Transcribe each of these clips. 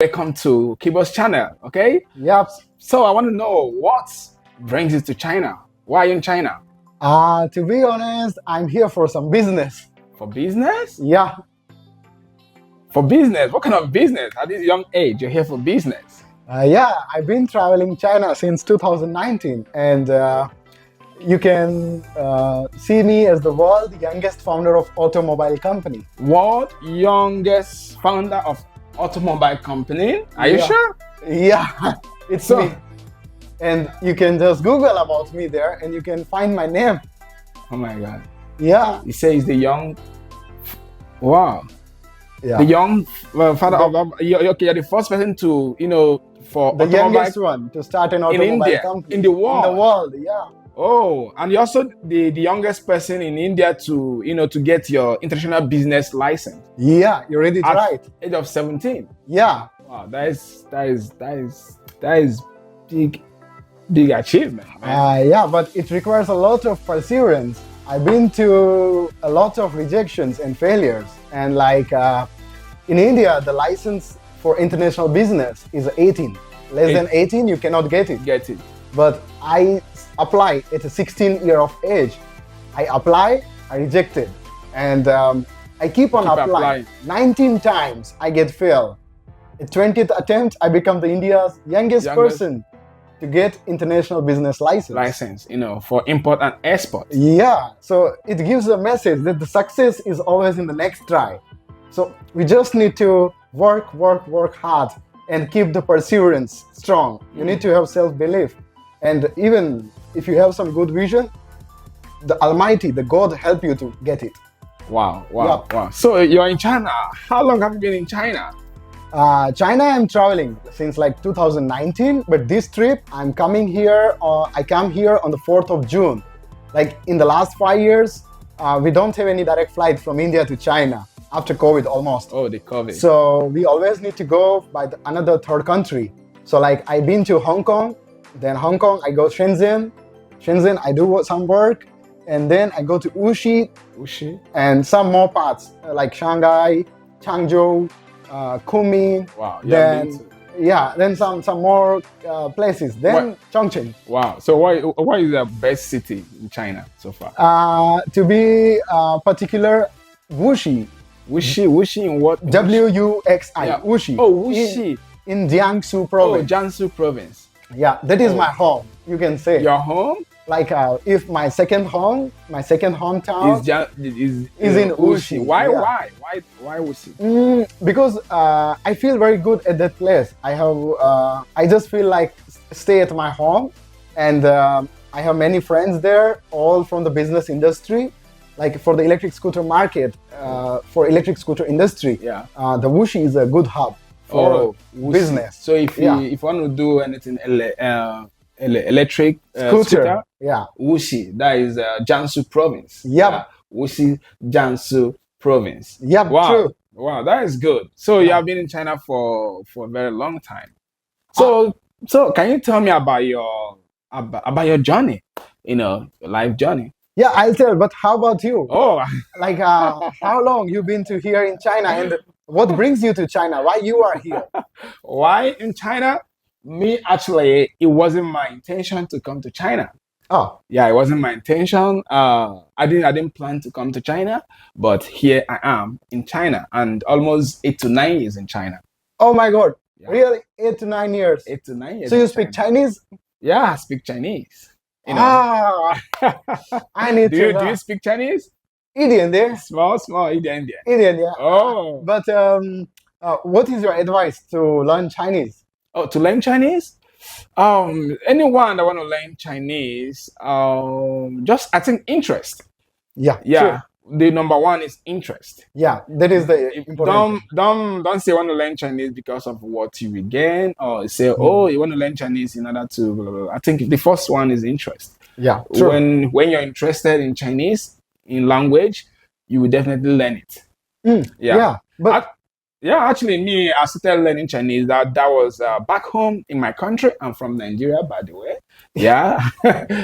welcome to Kibo's channel. Okay, Yep. so I want to know what brings you to China. Why are you in China? To be honest, I'm here for some business. For business? Yeah. For business? What kind of business? At this young age, you're here for business. Yeah, I've been traveling China since 2019, and you can see me as the world's youngest founder of automobile company. World youngest founder of automobile company. Are you sure? Yeah, it's me. And you can just Google about me there, and you can find my name. Oh my God. Yeah. He says the young. Wow. Yeah. The young father of you're the first person to for the youngest one to start an automobile company in the world. In the world, yeah. Oh, and you're also the youngest person in India to to get your international business license. Yeah, you read it right. Age of 17. Yeah. Wow, that is big achievement, man. Yeah, but it requires a lot of perseverance. I've been to a lot of rejections and failures, and like in India, the license for international business is 18. Less than 18, you cannot get it. But I apply at a 16 year of age. I apply, I rejected, and I keep applying. 19 times I get failed. At 20th attempt, I become the India's youngest person to get international business license. For import and export. Yeah, so it gives a message that the success is always in the next try. So we just need to work hard and keep the perseverance strong. You need to have self-belief. And even if you have some good vision, the Almighty, the God, help you to get it. Wow. So you're in China. How long have you been in China? China, I'm traveling since like 2019, but this trip I'm coming here, I come here on the 4th of June. Like in the last 5 years, we don't have any direct flight from India to China after COVID almost. Oh, the COVID. So we always need to go by another third country. So like I've been to Hong Kong, then Hong Kong, I go Shenzhen. Shenzhen, I do some work, and then I go to Wuxi, and some more parts like Shanghai, Changzhou, Kunming. Wow. Then some more places. Then Chongqing. Wow. So why is the best city in China so far? To be particular, Wuxi. Wuxi in what? Wuxi. Yeah. Wuxi. Oh, Wuxi. In Jiangsu province. Oh, Jiangsu province. Yeah, that is my home. You can say. Your home? Like if my second hometown is in Wuxi. Why Wuxi? Because I feel very good at that place. I just feel like stay at my home, and I have many friends there, all from the business industry. Like for the electric scooter market, for electric scooter industry, the Wuxi is a good hub for business. So if you want to do anything electric scooter, Wuxi, that is Jiangsu province. Wuxi, Jiangsu province. Wow. True. Wow, that is good. So you have been in China for a very long time. So can you tell me about your journey, your life journey? Yeah, I'll tell, but how about you? Oh, like how long you been to here in China, and what brings you to China? Why you are here? Why in China? Me, actually, it wasn't my intention to come to China. Oh. Yeah, it wasn't my intention. I didn't plan to come to China, but here I am in China, and almost 8 to 9 years in China. Oh my God. Yeah. Really? 8 to 9 years? 8 to 9 years. So you speak Chinese? Yeah, I speak Chinese. I need to know. Do you speak Chinese? Indian there. Small Indian. Indian, yeah. Oh. But what is your advice to learn Chinese? Oh, to learn Chinese? Anyone that want to learn Chinese, just I think interest. Yeah. True. The number one is interest. Yeah, that is the important. Don't say you want to learn Chinese because of what you will gain, or say, oh, you want to learn Chinese in order to blah, blah, blah. I think the first one is interest. Yeah, true. When you're interested in Chinese, in language, you will definitely learn it. But actually, me, I started learning Chinese. That was back home in my country. I'm from Nigeria, by the way. Yeah,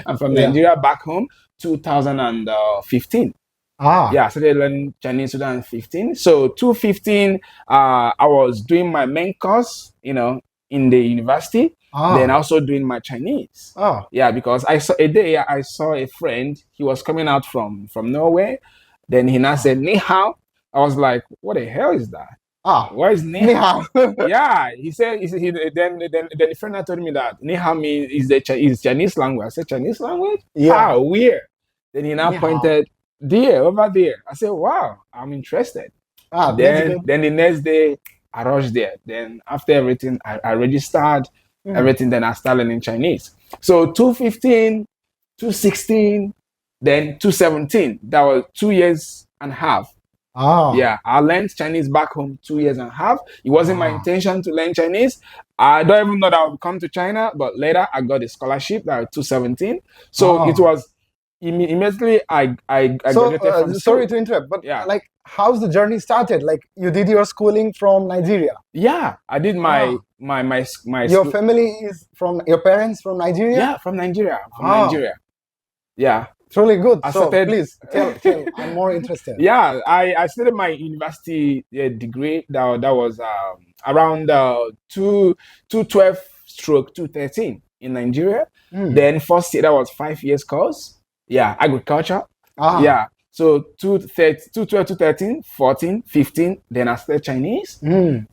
I'm from Nigeria back home, 2015. Yeah, I started learning Chinese 2015. So 2015, I was doing my main course, in the university. Then also doing my Chinese. Yeah, because I saw a day I saw a friend. He was coming out from Norway. Then he now said ni hao. I was like, what the hell is that? What is ni hao? Yeah, he said. Then the friend told me that ni hao means is Chinese language. I said Chinese language. Yeah. How? Where? Then he now pointed there, over there. I said, wow, I'm interested. Then the next day, I rushed there. Then after everything, I registered everything. Then I started learning Chinese. So 2015, 2016, then 2017. That was 2 years and a half. Yeah, I learned Chinese back home 2 years and a half. It wasn't my intention to learn Chinese. I don't even know that I would come to China, but later I got a scholarship that was 2017. So it was immediately I graduated from sorry to interrupt, but like how's the journey started? Like you did your schooling from Nigeria? Yeah, I did my Your family is from your parents from Nigeria? Yeah, from Nigeria. Nigeria. Yeah. Truly good. So please tell. I'm more interested. Yeah, I started my university degree that was around 212/213 in Nigeria. Then first year that was 5 years course. Yeah, agriculture. Yeah. So 212, 213, 14, 15. Then I started Chinese.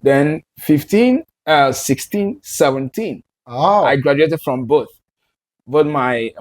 Then 15, 16, 17. I graduated from both my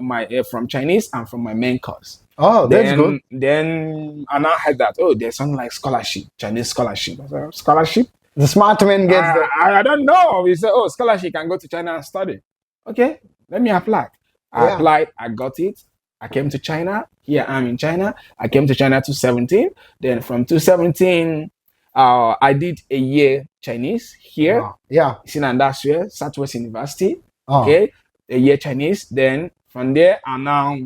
from Chinese and from my main course. That's good. Then I now heard that there's something like scholarship, Chinese scholarship. Scholarship? The smart man gets I don't know. He said, scholarship, you can go to China and study. Okay, let me apply. I applied, I got it. I came to China. Here I'm in China. I came to China 2017. Then from 2017, I did a year Chinese here. Sinandasue, Southwest University. Okay, a year Chinese. Then from there, I now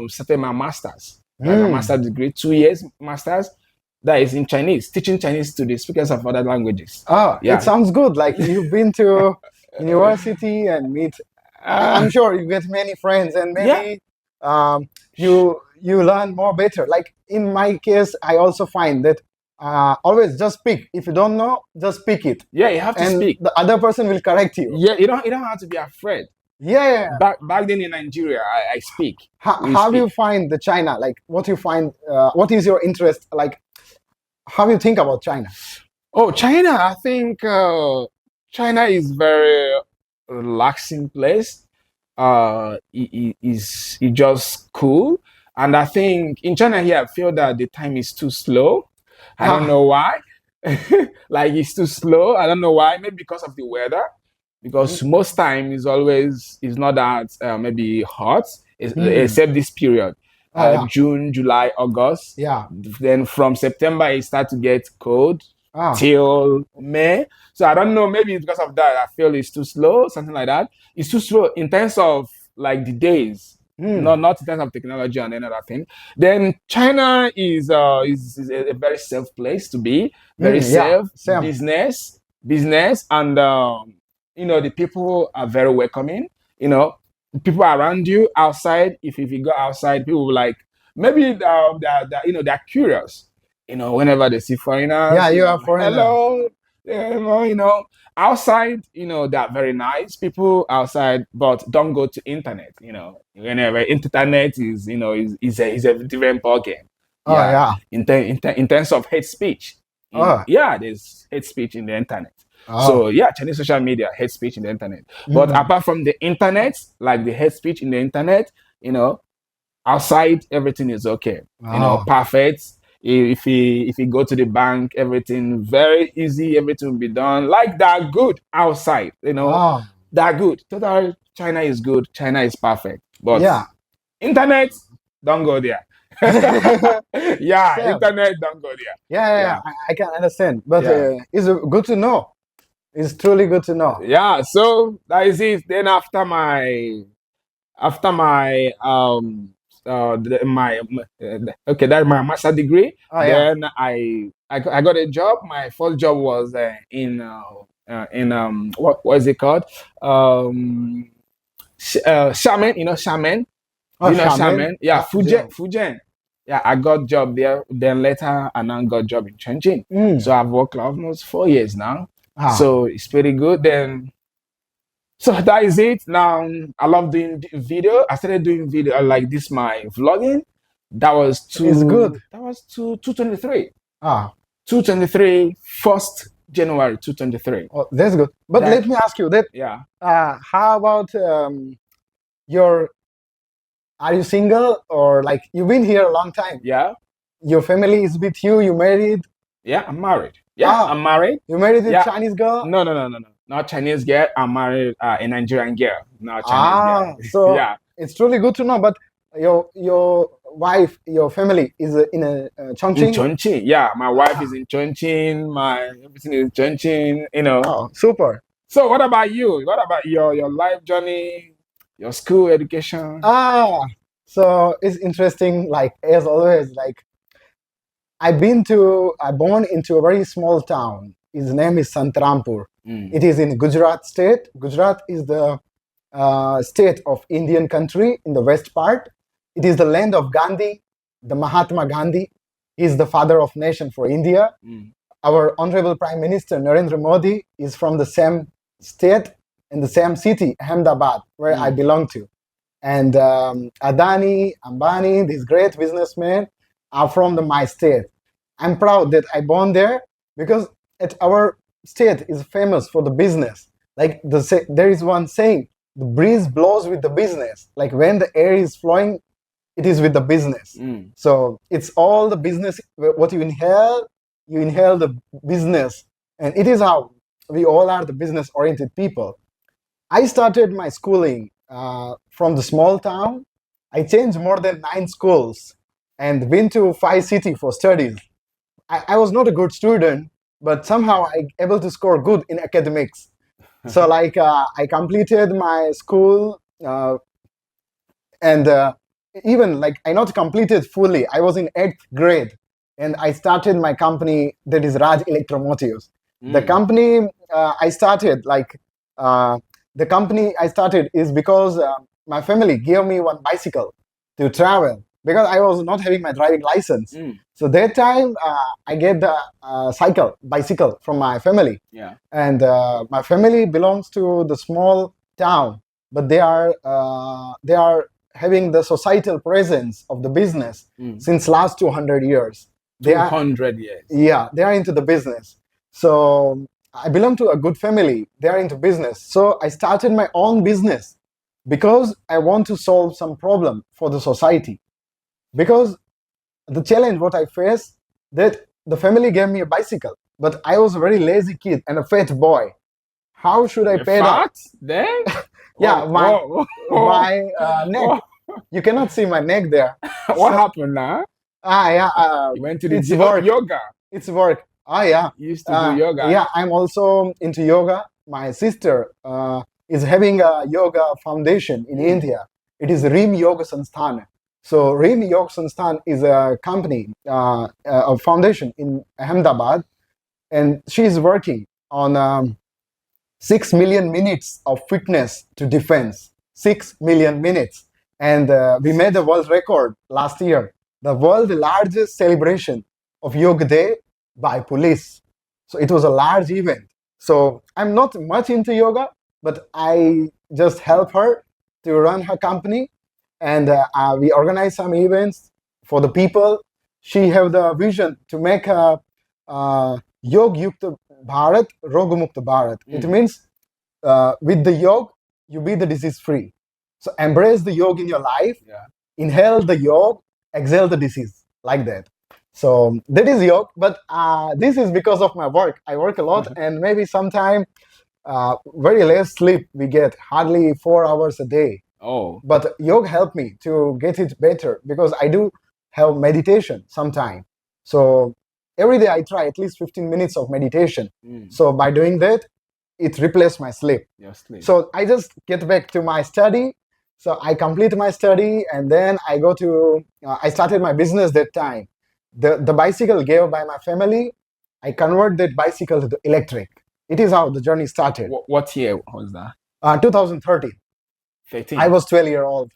started my master's. My master's degree, 2 years master's. That is in Chinese, teaching Chinese to the speakers of other languages. It sounds good. Like you've been to university and meet. I'm sure you get many friends and maybe you learn more better. Like in my case, I also find that always just speak. If you don't know, just speak it. Yeah, you have to speak. The other person will correct you. Yeah, you don't have to be afraid. Yeah. Back then in Nigeria, I speak. How do you find the China? Like what you find? What is your interest? Like how do you think about China? China. I think China is very relaxing place. It's just cool. And I think in China here, I feel that the time is too slow. I don't know why. Like it's too slow. I don't know why. Maybe because of the weather. Because most time is not that maybe hot, except this period. June, July, August. Yeah. Then from September it starts to get cold till May. So I don't know. Maybe it's because of that. I feel it's too slow, something like that. It's too slow in terms of like the days, not in terms of technology and any other thing. Then China is a very safe place to be. Very safe business, and the people are very welcoming. People around you outside. If you go outside, people will like maybe they're curious. Whenever they see foreigners. Yeah, you are foreigner. Hello. Outside, they're very nice people outside, but don't go to internet. Whenever internet is a different ballgame. In terms of hate speech. There's hate speech in the internet. So Chinese social media, hate speech in the internet. But apart from the internet, like the hate speech in the internet, outside everything is okay. Perfect. If you go to the bank, everything very easy, everything will be done. Like that good outside, that good. Total China is good. China is perfect. But internet, don't go there. Internet, don't go there. Yeah. I can understand. But it's good to know. It's truly good to know. Yeah, so that is it. Then after my that's my master degree. Then I got a job. My first job was in what is it called? Shaman. Shaman. Yeah, Fujian. Yeah, I got job there. Then later, I now got job in Chongqing. Mm. So I've worked almost 4 years now. Ah, So it's pretty good. Then so that is it. Now I love doing video. I started doing video like this my vlogging. it's good. That was to 223. Ah, 223 1st January 223. oh, that's good. But That let me ask you that. yeah. How about your? Are you single or like you've been here a long time? Yeah. Your family is with you. You married? Yeah, I'm married. Yeah, Ah, I'm married. you married a Yeah. Chinese girl? No. Not Chinese girl. I'm married a Nigerian girl. Not Chinese girl. Ah, so Yeah. it's truly good to know. But your wife, your family is in a In Chongqing. Chongqing. Yeah, my wife Ah, is in Chongqing. My everything is Chongqing. oh, super. So what about you? What about your life journey, your school education? Ah, so it's interesting. Like as always, like I born into a very small town. His name is Santrampur. Mm, It is in Gujarat state. Gujarat is the state of Indian country in the west part. It is the land of Gandhi, the Mahatma Gandhi. He is the father of nation for India. mm, Our honorable Prime Minister Narendra Modi is from the same state and the same city, Ahmedabad, where I mm. belong to. And Adani, Ambani, these great businessmen are from my state. I'm proud that I born there because our state is famous for the business. Like there is one saying, the breeze blows with the business. Like when the air is flowing, it is with the business. Mm. So it's all the business. What you inhale the business, and it is how we all are the business-oriented people. I started my schooling from the small town. I changed more than 9 schools and been to 5 cities for studies. I was not a good student, but somehow I able to score good in academics. So like I completed my school and even like I not completed fully. I was in 8th grade and I started my company that is Raj Electromotives. The Mm. company I started like uh, the company I started is because my family gave me one bicycle to travel because I was not having my driving license. Mm. So that time I get the bicycle from my family, Yeah. and my family belongs to the small town, but they are having the societal presence of the business Mm. since last 200 years. They Two are, hundred years. yeah, they are into the business. So I belong to a good family. They are into business. So I started my own business because I want to solve some problem for the society. Because the challenge what I face that the family gave me a bicycle, but I was a very lazy kid and a fat boy. How should I You're pedal? fat then? Yeah, my neck. Whoa. You cannot see my neck there. What So happened now? yeah, You went to the it's gym. Oh, work. yoga. It's work. Yeah. You used to do yoga. Yeah, I'm also into yoga. My sister is having a yoga foundation in Mm. India. It is Rim Yoga Sansthan. So Rim Yoga Sansthan is a company, a foundation in Ahmedabad, and she is working on 6 million minutes of fitness to defense. 6 million minutes. And we made a world record last year, the world largest celebration of Yoga Day by police. So it was a large event. So I'm not much into yoga, but I just help her to run her company. And we organize some events for the people. She have the vision to make a Yog Yukta Bharat, Rog Mukta Bharat. It Mm. means with the yog, you be the disease free. So embrace the yog in your life, Yeah. inhale the yog, exhale the disease, like that. So that is yog, but this is because of my work. I work a lot, and maybe sometime very less sleep we get, hardly 4 hours a day. Oh. But yoga helped me to get it better because I do have meditation sometime. So every day I try at least 15 minutes of meditation. Mm. So by doing that, it replaced my sleep. Your sleep. So I just get back to my study. So I complete my study and then I go to, I started my business that time. The bicycle gave by my family, I convert that bicycle to the electric. It is how the journey started. What year was that? 2013. 13. I was 12 years old.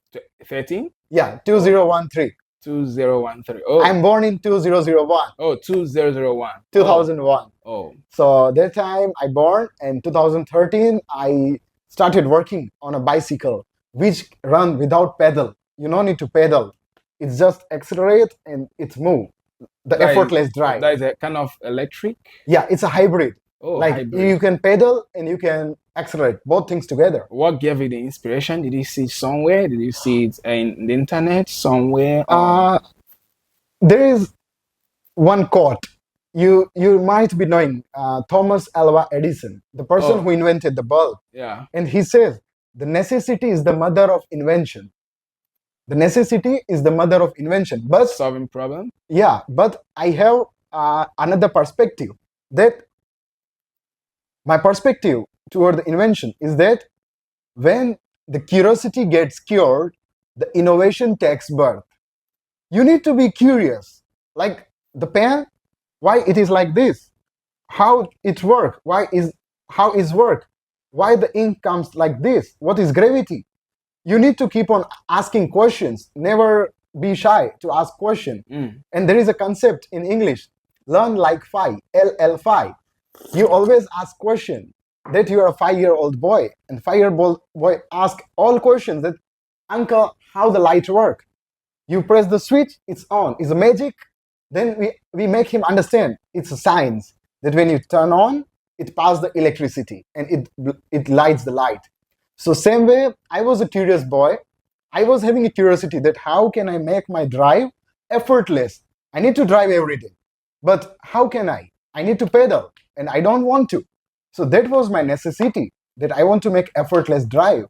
13? Yeah, 2013. 2013. Oh, I'm born in 2001, oh, 2001. Oh, 2001. oh, So that time I born, and 2013 I started working on a bicycle which run without pedal. You don't need to pedal. It's just accelerate and it's move. The that is effortless drive. that is a kind of electric. Yeah, it's a hybrid. Oh, Like hybrid. you can pedal and you can accelerate, both things together. What gave you the inspiration? Did you see it somewhere? Did you see it in the internet somewhere? There is one quote. You might be knowing Thomas Alva Edison, the person Oh, who invented the bulb. yeah, And he says, the necessity is the mother of invention. The necessity is the mother of invention. But solving problem. yeah, but I have another perspective. That my perspective toward the invention is that when the curiosity gets cured, the innovation takes birth. You need to be curious. Like the pen, why it is like this? How it work? How is work? Why the ink comes like this? What is gravity? You need to keep on asking questions. Never be shy to ask questions. Mm. And there is a concept in English, learn like phi, LL5. You always ask question. That you are a 5-year-old boy, and 5-year-old boy ask all questions. That uncle, how the light work? You press the switch, it's on. It's a magic. Then we make him understand it's a science that when you turn on, it passes the electricity and it lights the light. So same way, I was a curious boy. I was having a curiosity that how can I make my drive effortless? I need to drive every day. But how can I? I need to pedal and I don't want to. So that was my necessity, that I want to make effortless drive.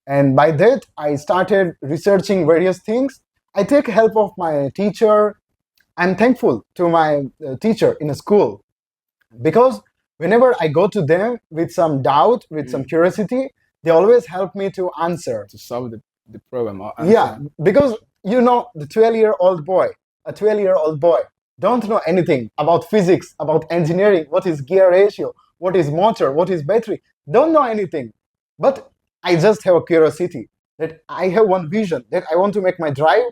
And by that, I started researching various things. I take help of my teacher. I'm thankful to my teacher in a school, because whenever I go to them with some doubt, with some curiosity, they always help me to answer. To solve the problem or answer. Yeah, because the 12-year-old boy, a 12-year-old boy, don't know anything about physics, about engineering, what is gear ratio, what is motor, what is battery, don't know anything. But I just have a curiosity that I have one vision that I want to make my drive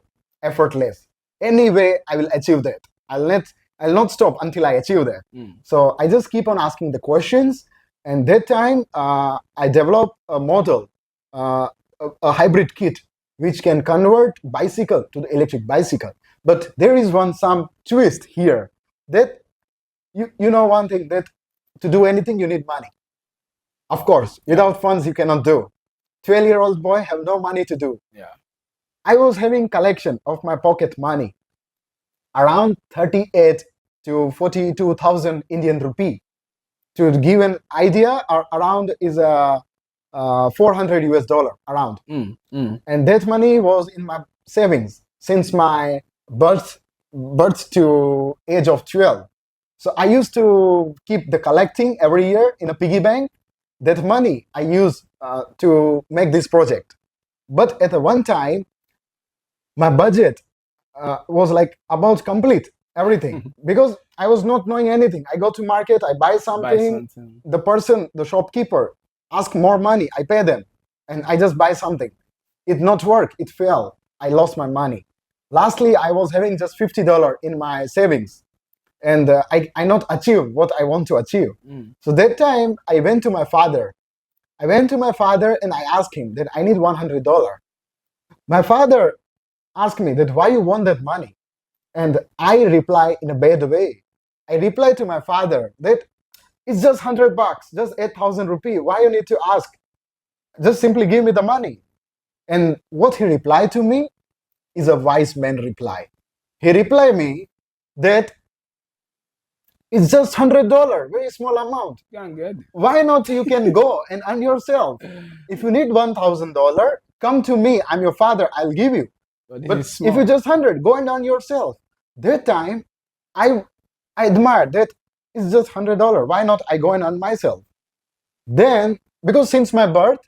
effortless. Anyway, I will achieve that. I'll not stop until I achieve that. So I just keep on asking the questions, and that time I developed a model, a hybrid kit, which can convert bicycle to the electric bicycle. But there is some twist here, that you know one thing, that to do anything you need money. Of course, without funds you cannot do. 12-year-old boy have no money to do. Yeah. I was having collection of my pocket money, around 38 to 42,000 Indian rupee. To give an idea, around is a 400 US dollar around. And that money was in my savings since my birth to age of 12. So I used to keep the collecting every year in a piggy bank. That money I use to make this project. But at one time, my budget was like about complete everything, because I was not knowing anything. I go to market, I buy something. The shopkeeper ask more money, I pay them, and I just buy something. It not work, it fail. I lost my money. Lastly, I was having just $50 in my savings, and I not achieve what I want to achieve. So that time I went to my father. And I asked him that I need $100. My father asked me that why you want that money, and I reply in a bad way. I reply to my father that it's just $100, just 8,000 rupee. Why you need to ask? Just simply give me the money. And what he replied to me is a wise man reply. He replied me that it's just $100, very small amount. Why not you can go and earn yourself? If you need $1,000, come to me. I'm your father. I'll give you. But if you just 100, go and earn yourself. That time, I admired that it's just $100. Why not I go and earn myself? Then, because since my birth,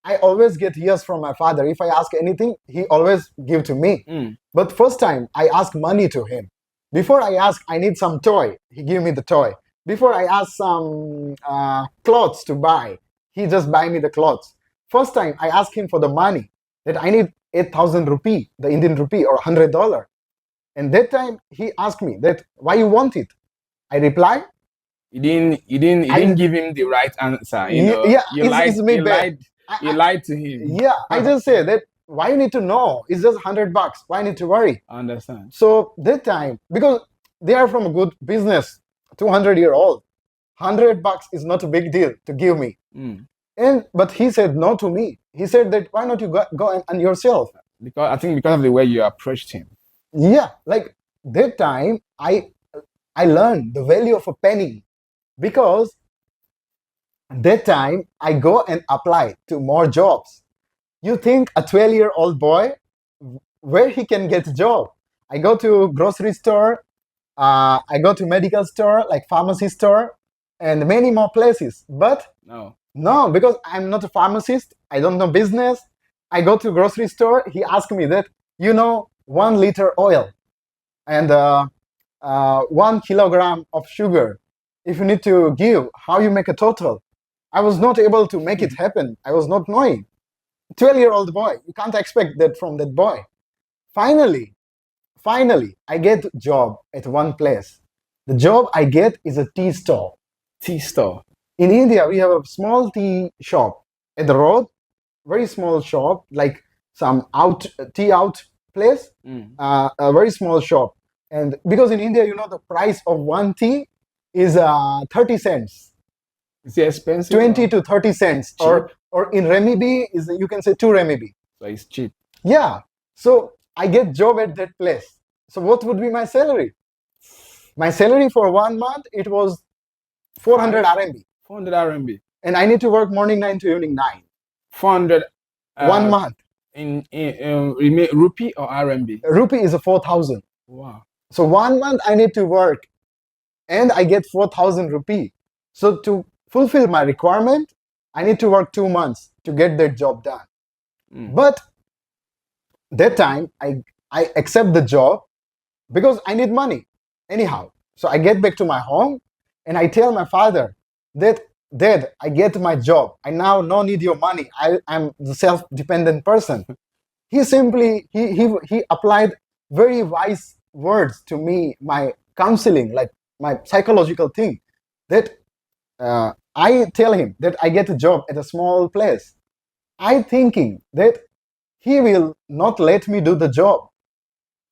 I always get yes from my father. If I ask anything, he always give to me. But first time, I ask money to him. Before I ask, I need some toy, he give me the toy. Before I ask some clothes to buy, he just buy me the clothes. First time, I ask him for the money, that I need 8,000 rupee, the Indian rupee, or $100. And that time he asked me that why you want it. I replied, You didn't give him the right answer. yeah, You it's lied. me You bad. lied. You I, lied to him. yeah, I just say that why you need to know? It's just $100. Why need to worry? I understand. So that time, because they are from a good business, 200-year-old, $100 is not a big deal to give me. Mm. But he said no to me. He said that why not you go and yourself? Because I think because of the way you approached him. Yeah, like that time I learned the value of a penny, because that time I go and apply to more jobs. You think a 12-year-old boy, where he can get a job? I go to grocery store, I go to medical store, like pharmacy store, and many more places. But No. no, because I'm not a pharmacist, I don't know business. I go to grocery store, he asked me that, 1 liter oil and 1 kilogram of sugar. If you need to give, how you make a total? I was not able to make it happen. I was not knowing. 12-year-old boy, you can't expect that from that boy. Finally, I get a job at one place. The job I get is a tea stall. Tea store. In India, we have a small tea shop at the road, very small shop, like some tea out place, Mm. a very small shop. And because in India, the price of one tea is 30 cents, Is it expensive? 20 to 30 cents, or in renminbi is, you can say, 2 renminbi. So it's cheap. Yeah. So I get job at that place. So what would be my salary? My salary for 1 month, it was 400 RMB. 400 RMB. And I need to work morning 9 to evening 9. 400. 1 month. In rupee or RMB? Rupee is a 4,000. Wow. So 1 month I need to work, and I get 4,000 rupee. So to fulfill my requirement, I need to work 2 months to get that job done. Mm. But that time I accept the job because I need money anyhow. So I get back to my home and I tell my father that, Dad, I get my job. I now no need your money. I'm the self-dependent person. He simply he applied very wise words to me, my counseling, like my psychological thing, that I tell him that I get a job at a small place. I thinking that he will not let me do the job,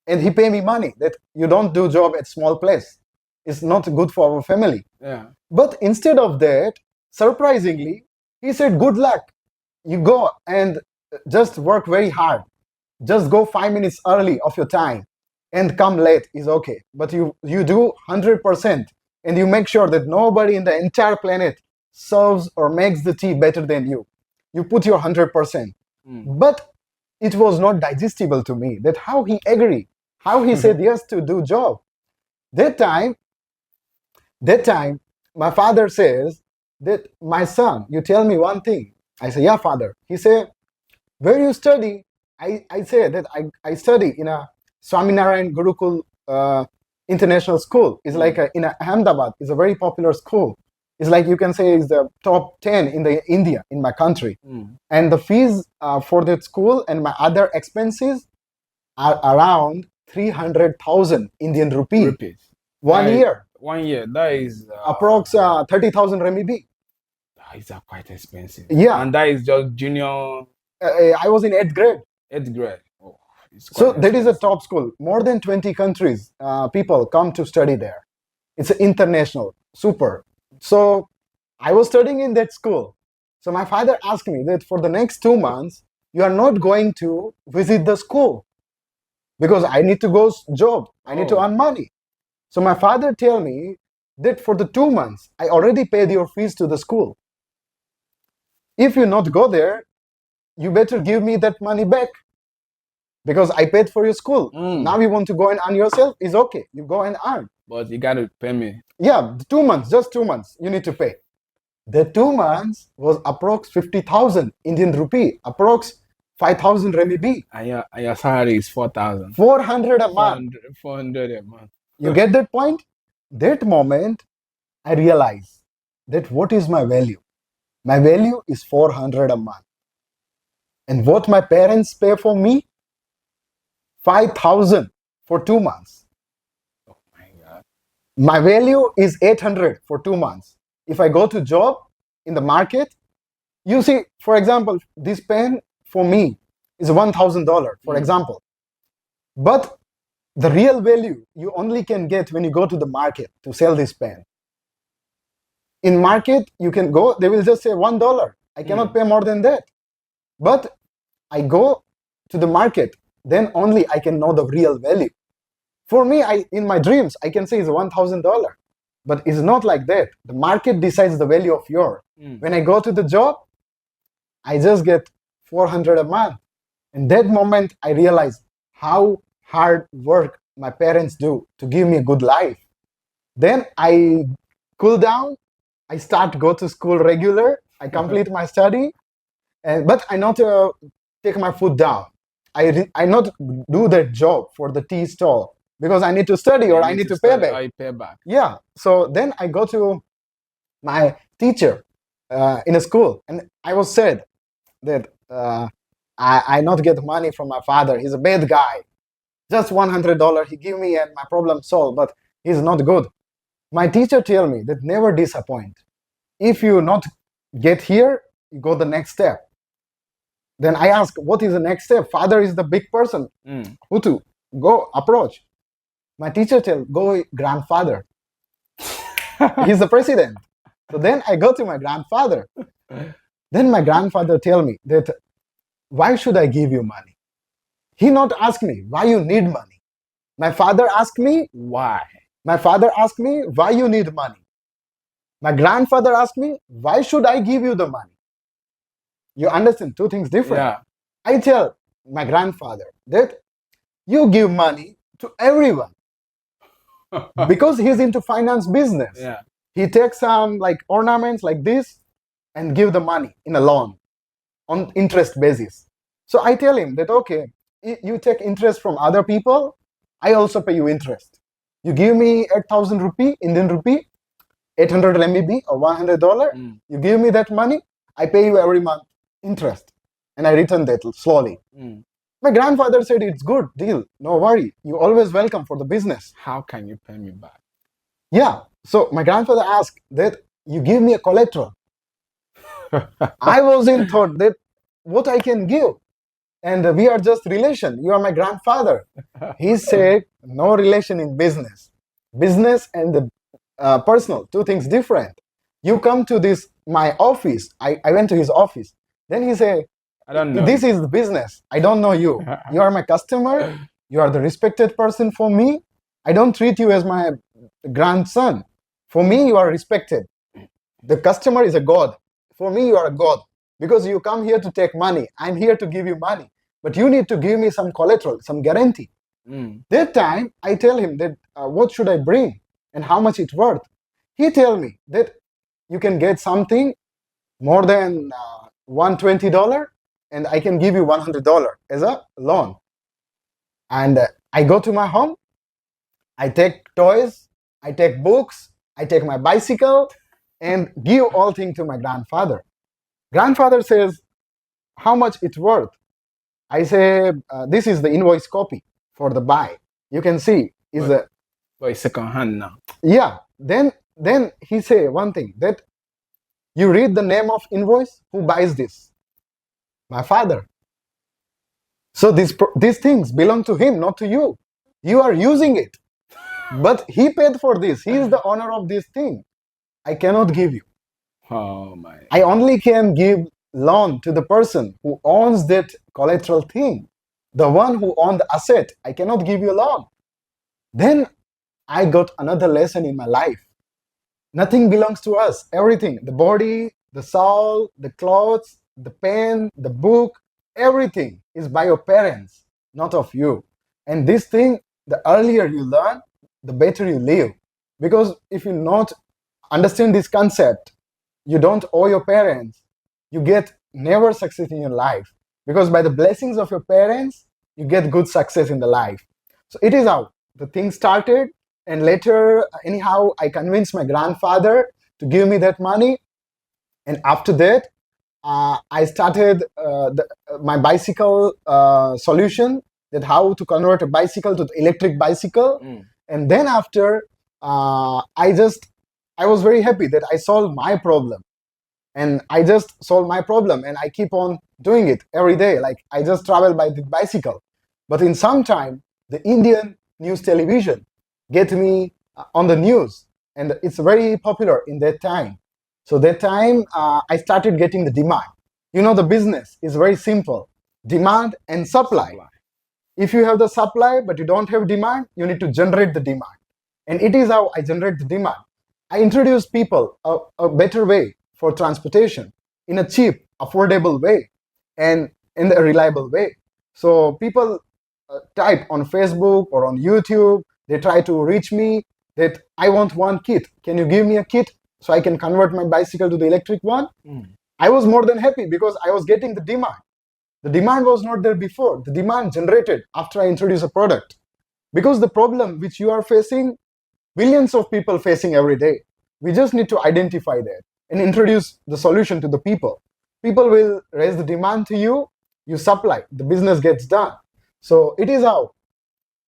and he pay me money that you don't do job at small place. It's not good for our family. Yeah. But instead of that, surprisingly, he said, good luck. You go and just work very hard. Just go 5 minutes early of your time and come late is okay. But you do 100%, and you make sure that nobody in the entire planet serves or makes the tea better than you. You put your 100%. Mm. But it was not digestible to me that how he agreed, how he said yes to do job. That time, my father says that, my son, you tell me one thing. I say, yeah, father. He said, where you study? I say that I study in a Swaminarayan Gurukul International School. It's like in Ahmedabad. It's a very popular school. It's like, you can say, it's the top 10 in the India, in my country. Mm. And the fees for that school and my other expenses are around 300,000 Indian rupees. Rupees. 1 year. 1 year. That is Approx 30,000 renminbi. that is quite expensive. Yeah. And that is just junior I was in 8th grade. 8th grade. Oh, So that is a top school. More than 20 countries, people come to study there. It's international, super. So I was studying in that school. So my father asked me that for the next 2 months, you are not going to visit the school because I need to go job. I need to earn money. So my father tell me that for the 2 months, I already paid your fees to the school. If you not go there, you better give me that money back because I paid for your school. Now you want to go and earn yourself? It's okay. You go and earn. But you got to pay me. Yeah, 2 months, just 2 months, you need to pay. The 2 months was approx 50,000 Indian rupee, approx 5,000 renminbi. And your salary is 4,000. 400 a month. 400 a month. You get that point? That moment, I realized that what is my value? My value is 400 a month. And what my parents pay for me, 5,000 for 2 months. Oh my God. My value is 800 for 2 months. If I go to job in the market, you see, for example, this pen for me is $1,000, for example. But the real value you only can get when you go to the market to sell this pen. In market, you can go, they will just say $1. I cannot pay more than that. But I go to the market, then only I can know the real value. For me, in my dreams, I can say it's $1,000. But it's not like that. The market decides the value of yours. When I go to the job, I just get 400 a month. In that moment, I realized how hard work my parents do to give me a good life. Then I cool down. I start to go to school regular. I complete my study, but I not take my foot down. I not do that job for the tea stall because I need to study or I need to pay back. I pay back. Yeah. So then I go to my teacher in a school, and I was said that I not get money from my father. He's a bad guy. Just $100 he give me and my problem solved, but he's not good. My teacher tell me that never disappoint. If you not get here, you go the next step. Then I ask, what is the next step? Father is the big person. Who to go approach? My teacher tell, go grandfather. He's the president. So then I go to my grandfather. Then my grandfather tell me that, why should I give you money? He not ask me, why you need money? My father asked me, Why? my father asked me, why you need money? My grandfather asked me, why should I give you the money? You understand, two things different. Yeah. I tell my grandfather that you give money to everyone because he's into finance business. Yeah. He takes some like ornaments like this and give the money in a loan on interest basis. So I tell him that, okay, you take interest from other people, I also pay you interest. You give me 8,000 rupee, Indian rupee, 800 MBB or $100. You give me that money, I pay you every month interest, and I return that slowly. My grandfather said, it's good deal, no worry, you always welcome for the business. How can you pay me back? Yeah. So my grandfather asked that you give me a collateral. I was in thought that what I can give, and we are just relation. You are my grandfather. He said no relation in business. Business and the personal, two things different. You come to this my office. I went to his office. Then he said, I don't know. this is the business. I don't know you. You are my customer. You are the respected person for me. I don't treat you as my grandson. For me, you are respected. The customer is a god. For me, you are a god because you come here to take money. I'm here to give you money, but you need to give me some collateral, some guarantee. That time, I tell him that what should I bring and how much it's worth. He tell me that you can get something more than $120 and I can give you $100 as a loan. And I go to my home, I take toys, I take books, I take my bicycle and give all things to my grandfather. Grandfather says, how much it's worth? I say, this is the invoice copy for the buy. You can see is a But it's second hand now. yeah. Then he say one thing that you read the name of invoice. Who buys this? My father. So these things belong to him, not to you. You are using it, but he paid for this. He is the owner of this thing. I cannot give you. Oh my. I only can give loan to the person who owns that collateral thing. The one who owns the asset, I cannot give you a loan. Then I got another lesson in my life. Nothing belongs to us. Everything, the body, the soul, the clothes, the pen, the book, everything is by your parents, not of you. And this thing, the earlier you learn, the better you live. Because if you not understand this concept, you don't owe your parents, you get never success in your life. Because by the blessings of your parents, you get good success in the life. So it is how the thing started. And later, anyhow, I convinced my grandfather to give me that money. And after that, I started my bicycle solution. that how to convert a bicycle to the electric bicycle. And then after, I was very happy that I solved my problem. And I just solved my problem, and I keep on doing it every day. Like I just travel by the bicycle. But in some time, the Indian news television get me on the news, and it's very popular in that time. So that time, I started getting the demand. You know, the business is very simple: demand and supply. If you have the supply but you don't have demand, you need to generate the demand. And it is how I generate the demand. I introduce people a better way for transportation in a cheap, affordable way and in a reliable way. So people type on Facebook or on YouTube, they try to reach me that I want one kit. Can you give me a kit so I can convert my bicycle to the electric one? I was more than happy because I was getting the demand. The demand was not there before. The demand generated after I introduce a product. Because the problem which you are facing, billions of people facing every day. We just need to identify that and introduce the solution to the people. People will raise the demand to you, you supply, the business gets done. So it is how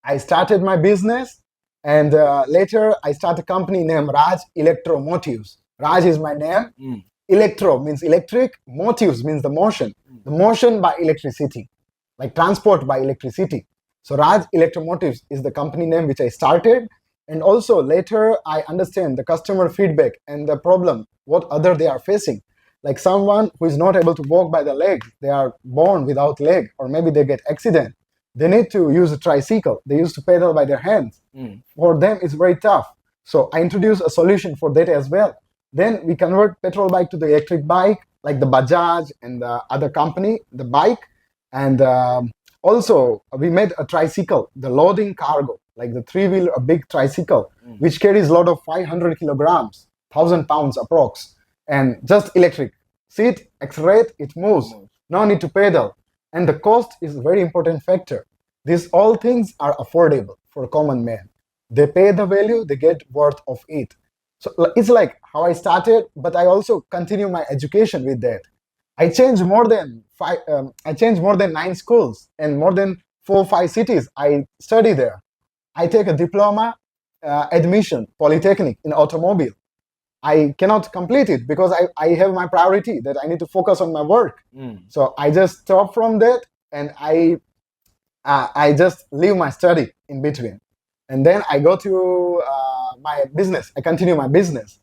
I started my business, and later I started a company named Raj Electromotives. Raj is my name. Electro means electric, motives means the motion by electricity, like transport by electricity. So Raj Electromotives is the company name which I started. And also later I understand the customer feedback and the problem, what other they are facing. Like someone who is not able to walk by the leg, they are born without leg, or maybe they get accident. They need to use a tricycle. They used to pedal by their hands. For them, it's very tough. So I introduce a solution for that as well. Then we convert petrol bike to the electric bike, like the Bajaj and the other company, the bike. And also we made a tricycle, the loading cargo, like the three-wheeler, a big tricycle, which carries a lot of 500 kilograms, 1,000 pounds approx, and just electric. Seat, accelerate, it moves. No need to pedal. And the cost is a very important factor. These all things are affordable for a common man. They pay the value, they get worth of it. So it's like how I started, but I also continue my education with that. I changed more than I changed more than 9 schools and more than 4 or 5 cities. I study there. I take a diploma admission, polytechnic in automobile. I cannot complete it because I have my priority that I need to focus on my work. So I just stop from that, and I just leave my study in between. And then I go to my business. I continue my business.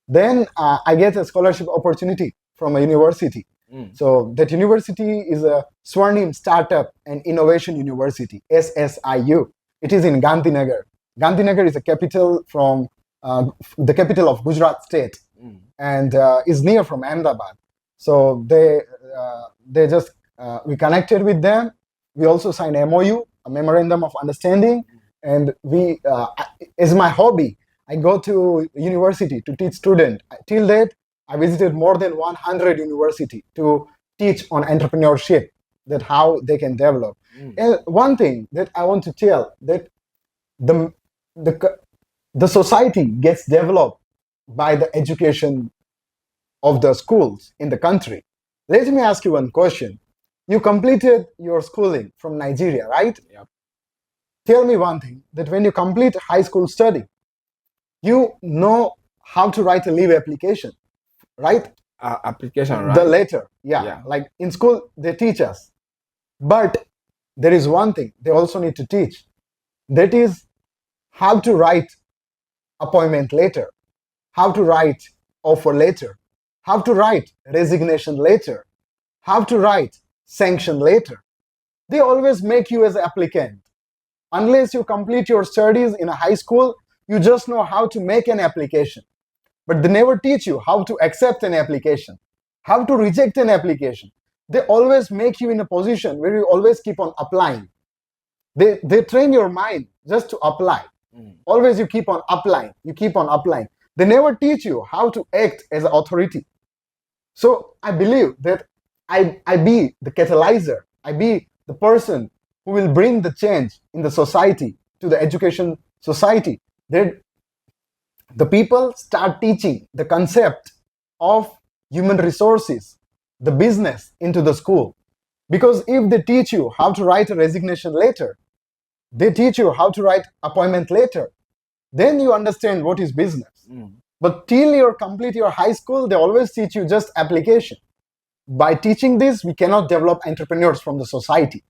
Then I get a scholarship opportunity from a university. So that university is a Swarnim Startup and Innovation University, SSIU. It is in Gandhinagar. Gandhinagar is a capital from the capital of Gujarat state, and is near from Ahmedabad. So they just we connected with them. We also signed MOU, a memorandum of understanding, and we as my hobby, I go to university to teach students. Till that, I visited more than 100 university to teach on entrepreneurship, that how they can develop. And one thing that I want to tell, that the the society gets developed by the education of the schools in the country. Let me ask you one question. You completed your schooling from Nigeria, right? Yep. Tell me one thing, that when you complete high school study, you know how to write a leave application, right? Application, right? The letter, yeah. Like in school, they teach us. But there is one thing they also need to teach. That is how to write appointment letter, how to write offer letter, how to write resignation letter, how to write sanction letter. They always make you as an applicant. Unless you complete your studies in a high school, you just know how to make an application. But they never teach you how to accept an application, how to reject an application. They always make you in a position where you always keep on applying. They train your mind just to apply. Always you keep on applying, you keep on applying. They never teach you how to act as an authority. So I believe that I be the catalyzer, I be the person who will bring the change in the society, to the education society. That the people start teaching the concept of human resources, the business into the school. Because if they teach you how to write a resignation letter, they teach you how to write appointment letter, then you understand what is business. But till you complete your high school, they always teach you just application. By teaching this, we cannot develop entrepreneurs from the society.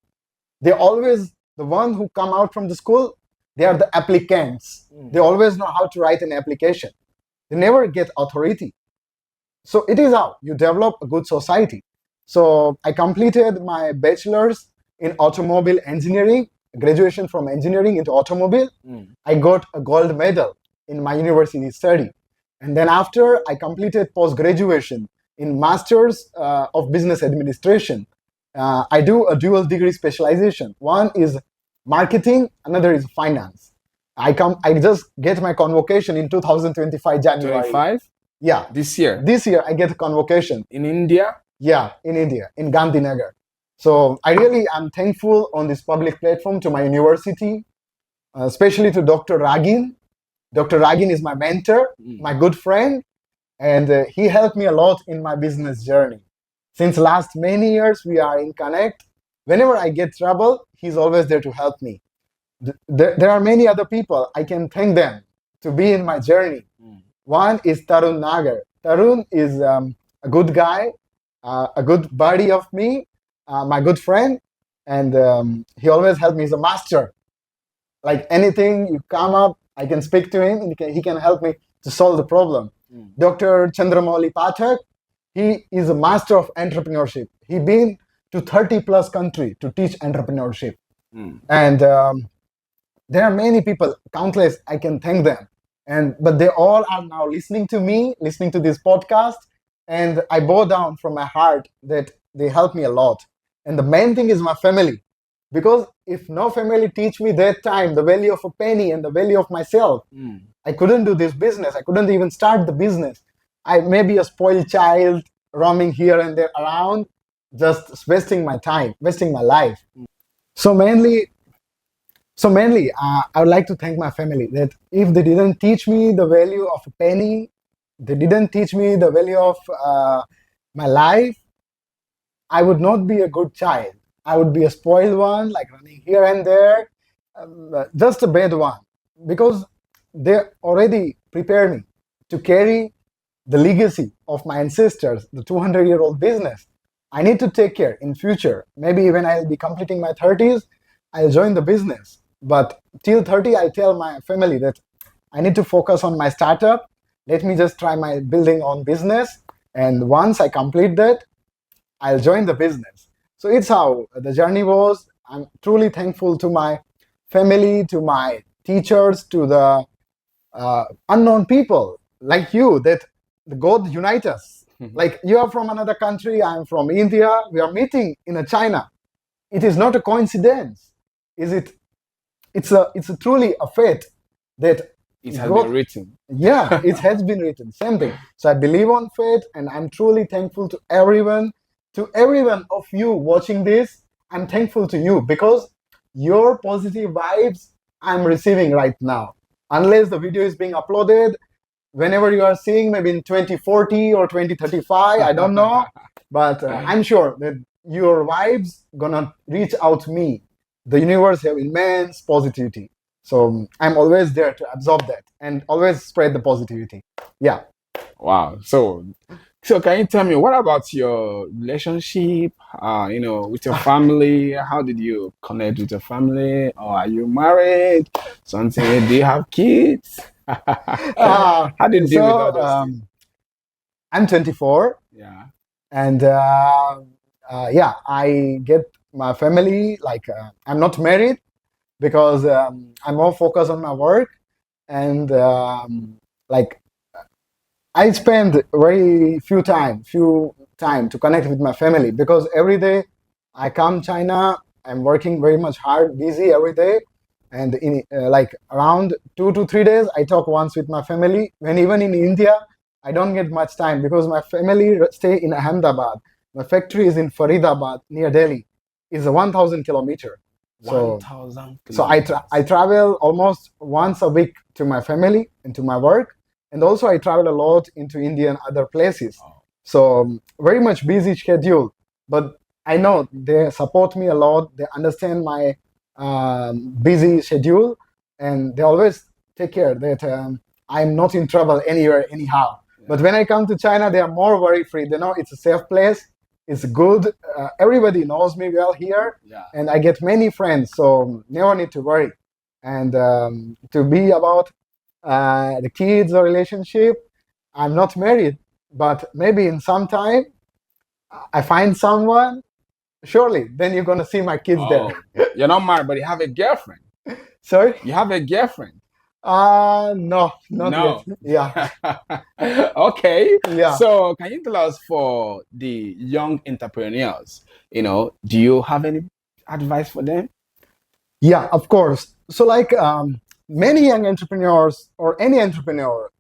They always, the one who come out from the school, they are the applicants. They always know how to write an application. They never get authority. So it is how you develop a good society. So I completed my bachelor's in automobile engineering, graduation from engineering into automobile. I got a gold medal in my university study. And then after I completed post-graduation in Masters of Business Administration, I do a dual degree specialization. One is marketing, another is finance. I just get my convocation in 2025 January. 25? Yeah. This year? This year I get a convocation. In India? Yeah, in India, in Gandhinagar. So I really am thankful on this public platform to my university, especially to Dr. Ragin. Dr. Ragin is my mentor, my good friend, and he helped me a lot in my business journey. Since last many years, we are in connect. Whenever I get trouble, he's always there to help me. There are many other people. I can thank them to be in my journey. One is Tarun Nagar. Tarun is a good guy, a good buddy of me, my good friend, and he always helped me. He's a master. Like anything you come up, I can speak to him, and he can help me to solve the problem. Dr. Chandramouli Pathak, he is a master of entrepreneurship. He been to 30 plus country to teach entrepreneurship. And there are many people, countless, I can thank them. But they all are now listening to me, listening to this podcast, and I bow down from my heart that they help me a lot. And the main thing is my family. Because if no family teach me that time the value of a penny and the value of myself, I couldn't do this business. I couldn't even start the business. I may be a spoiled child roaming here and there around, just wasting my time, wasting my life. So mainly, I would like to thank my family that if they didn't teach me the value of a penny, they didn't teach me the value of my life, I would not be a good child. I would be a spoiled one, like running here and there, just a bad one. Because they already prepared me to carry the legacy of my ancestors, the 200-year-old business. I need to take care in future. Maybe when I'll be completing my 30s, I'll join the business. But till 30, I tell my family that I need to focus on my startup. Let me just try my building on business. And once I complete that, I'll join the business. So it's how the journey was. I'm truly thankful to my family, to my teachers, to the unknown people like you, that God unite us. Like you are from another country, I'm from India, we are meeting in a China. It is not a coincidence, is it? It's a truly a fate that it has been written. Yeah, it has been written. Same thing. So I believe on fate, and I'm truly thankful to everyone of you watching this. I'm thankful to you because your positive vibes I'm receiving right now. Unless the video is being uploaded, whenever you are seeing, maybe in 2040 or 2035, I don't know, but I'm sure that your vibes gonna reach out to me. The universe have immense positivity. So I'm always there to absorb that and always spread the positivity. Yeah. Wow. So can you tell me what about your relationship, with your family? How did you connect with your family? Or are you married? Something, do you have kids? How did you deal with all those things? I'm 24. Yeah. And I get my family, like I'm not married because I'm more focused on my work. And like I spend very few time to connect with my family because every day I come China, I'm working very much hard, busy every day. And in like around 2 to 3 days, I talk once with my family. When even in India, I don't get much time because my family stay in Ahmedabad. My factory is in Faridabad near Delhi. It's a 1,000 kilometer. So 1,000 so I travel almost once a week to my family and to my work. And also I travel a lot into India and other places. So very much busy schedule. But I know they support me a lot. They understand my busy schedule, and they always take care that I'm not in trouble anywhere, anyhow. But when I come to China, they are more worry free. They know it's a safe place. It's good. Everybody knows me well here, Yeah. and I get many friends, so never need to worry. And to be about the kids or relationship, I'm not married, but maybe in some time I find someone. Surely, then you're gonna see my kids there. Oh, you're not married, but you have a girlfriend. Sorry? You have a girlfriend. No, not yet. No. Yeah, Okay. yeah, So, can you tell us for the young entrepreneurs, do you have any advice for them? yeah. Of course. So, like many young entrepreneurs or any entrepreneur,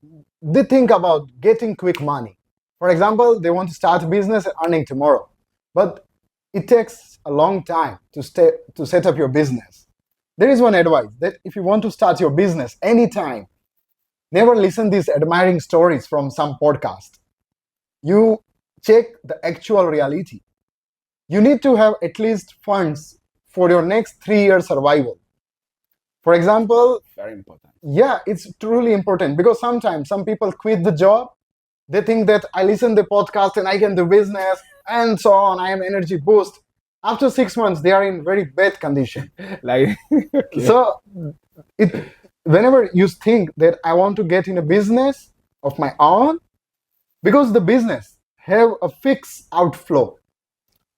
they think about getting quick money. For example, they want to start a business and earning tomorrow, but it takes a long time to set up your business. There is one advice that if you want to start your business anytime, never listen these admiring stories from some podcast. You check the actual reality. You need to have at least funds for your next 3 year survival. For example, Very important. yeah, it's truly important because sometimes some people quit the job. They think that I listen to the podcast and I can do business and so on. I am energy boost. After 6 months, they are in very bad condition. Like, okay. So it whenever you think that I want to get in a business of my own, because the business have a fixed outflow,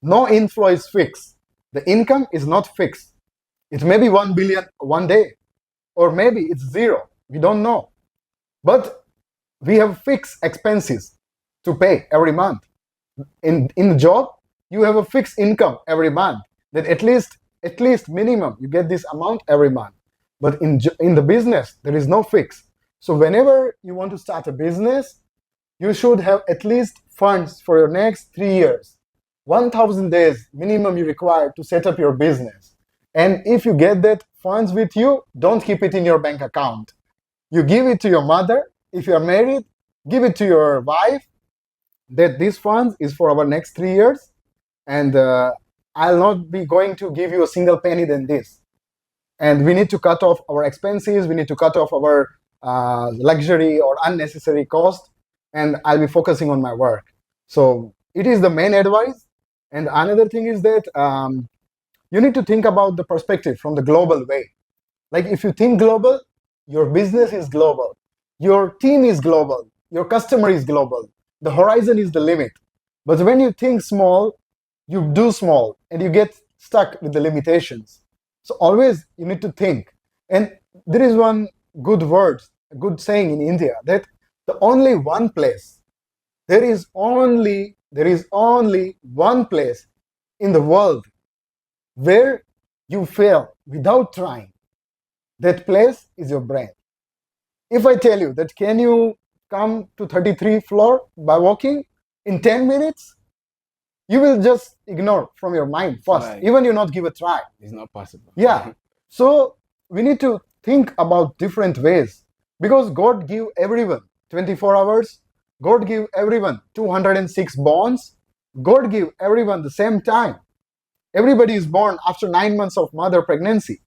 no inflow is fixed, the income is not fixed. It may be 1 billion one day, or maybe it's zero, we don't know. But we have fixed expenses to pay every month. In the job, you have a fixed income every month, that at least minimum you get this amount every month. But in the business, there is no fix. So whenever you want to start a business, you should have at least funds for your next 3 years. 1,000 days minimum you require to set up your business. And if you get that funds with you, don't keep it in your bank account. You give it to your mother. If you are married, give it to your wife, that this funds is for our next 3 years, and I'll not be going to give you a single penny than this. And we need to cut off our expenses. We need to cut off our luxury or unnecessary cost, and I'll be focusing on my work. So it is the main advice. And another thing is that you need to think about the perspective from the global way. Like if you think global, your business is global, your team is global, your customer is global, the horizon is the limit. But when you think small, you do small and you get stuck with the limitations. So always you need to think. And there is one good word, a good saying in India, that the only one place, there is only one place in the world where you fail without trying. That place is your brain. If I tell you that can you come to 33 floor by walking in 10 minutes, you will just ignore from your mind first. Right. Even you not give a try. It's not possible. Yeah. So we need to think about different ways, because God give everyone 24 hours. God give everyone 206 bonds. God give everyone the same time. Everybody is born after 9 months of mother pregnancy.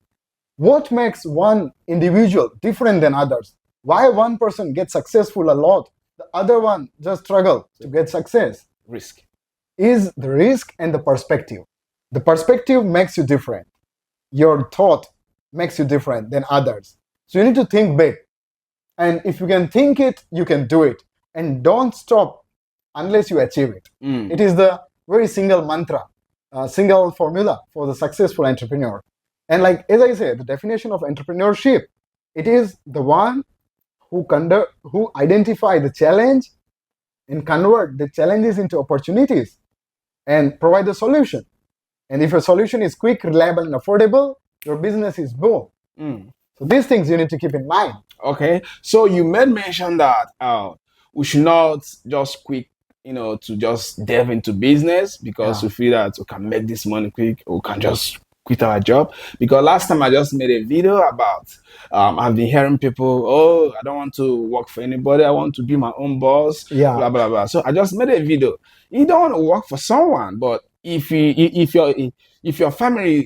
What makes one individual different than others? Why one person gets successful a lot, the other one just struggle to get success? Risk. Is the risk and the perspective. The perspective makes you different. Your thought makes you different than others. So you need to think big. And if you can think it, you can do it. And don't stop unless you achieve it. It is the very single mantra, single formula for the successful entrepreneur. And like as I say, the definition of entrepreneurship, it is the one who identify the challenge and convert the challenges into opportunities and provide the solution. And if your solution is quick, reliable, and affordable, your business is boom. So these things you need to keep in mind. Okay. So you made mention that we should not just quick, to just delve into business because Yeah. we feel that we can make this money quick, or we can just quit our job. Because last time I just made a video about I've been hearing people, oh, I don't want to work for anybody, I want to be my own boss, Yeah. blah blah blah. So I just made a video. You don't want to work for someone, but if your family,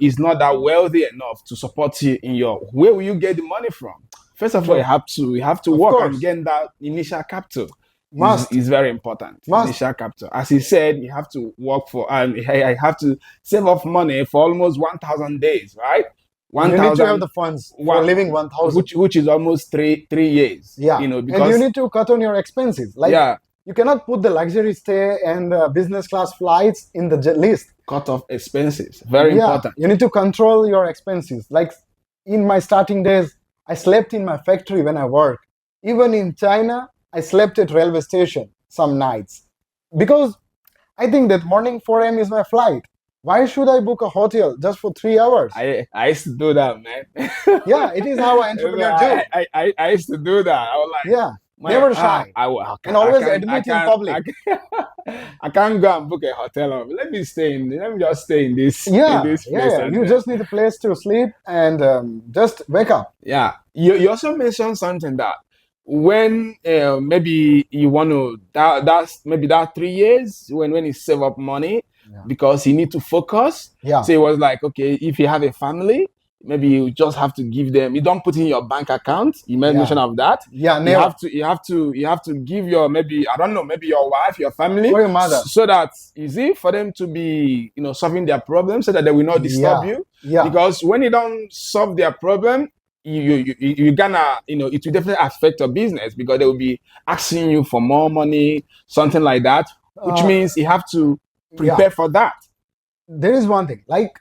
is not that wealthy enough to support you in your, where will you get the money from? First of all, True. you have to Of work and course. get that initial capital. Is Must. is very important. Must. Initial capital, as he said, you have to work for, and I have to save up money for almost 1,000 days, right? You need to have 1,000, the funds for one, living 1,000. which is almost three years. Yeah. And you Because need to cut on your expenses. Like, yeah, you cannot put the luxury stay and business class flights in the list. cut off expenses, very Yeah. important. You need to control your expenses. Like, in my starting days, I slept in my factory when I worked. Even in China, I slept at railway station some nights because I think that morning 4 a.m. is my flight. Why should I book a hotel just for 3 hours? I used to do that, man. Yeah, it is how an entrepreneur do. I used to do that. I was like, Yeah, man, never shy I and always can't, admit in public. I can't go and book a hotel. Let me just stay in this Yeah, yeah, place. yeah. And You just need a place to sleep and just wake up. yeah, you also mentioned something that when maybe you want to, that's maybe that 3 years when you save up money, Yeah. because you need to focus. Yeah. So it was like, okay, if you have a family, maybe you just have to give them. You don't put in your bank account. You made Yeah. mention of that. Yeah, You never. have to give your, maybe, I don't know, maybe your wife, your family, Or your mother. so that easy for them to be, solving their problems, so that they will not disturb Yeah. you. Yeah. Because when you don't solve their problem, you gonna, it will definitely affect your business, because they will be asking you for more money, something like that, which means you have to yeah. prepare for that. There is one thing, like,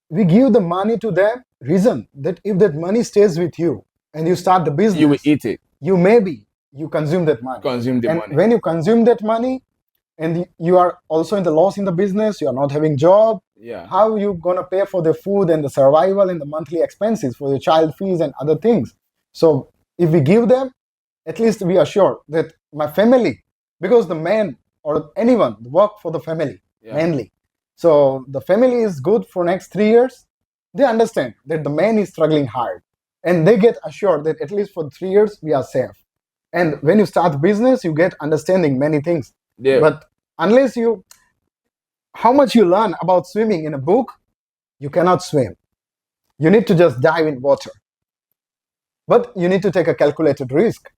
we give the money to them, reason that if that money stays with you and you start the business, You will eat it, you consume that money. consume the And money. when you consume that money and you are also in the loss in the business, you are not having job, Yeah. how you gonna pay for the food and the survival and the monthly expenses for the child fees and other things? So if we give them, at least we are sure that my family, because the man or anyone work for the family Yeah. mainly. So the family is good for next 3 years. They understand that the man is struggling hard, and they get assured that at least for 3 years we are safe. And when you start business, you get understanding many things. Yeah. But unless how much you learn about swimming in a book, you cannot swim. You need to just dive in water. But you need to take a calculated risk.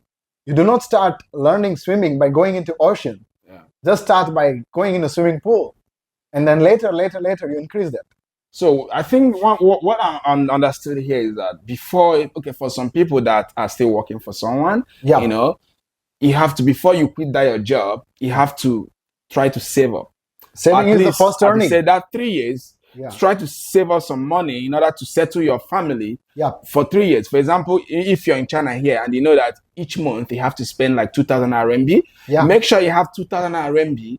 You do not start learning swimming by going into ocean. Yeah. Just start by going in a swimming pool. And then later, you increase that. So I think what I understood here is that before, okay, for some people that are still working for someone, Yeah. you have to, before you quit that your job, you have to try to save up. Saving At is the least, first as you earning. said, that 3 years, Yeah. try to save up some money in order to settle your family Yeah. for 3 years. For example, if you're in China here and you know that each month you have to spend like 2,000 RMB, Yeah. make sure you have 2,000 RMB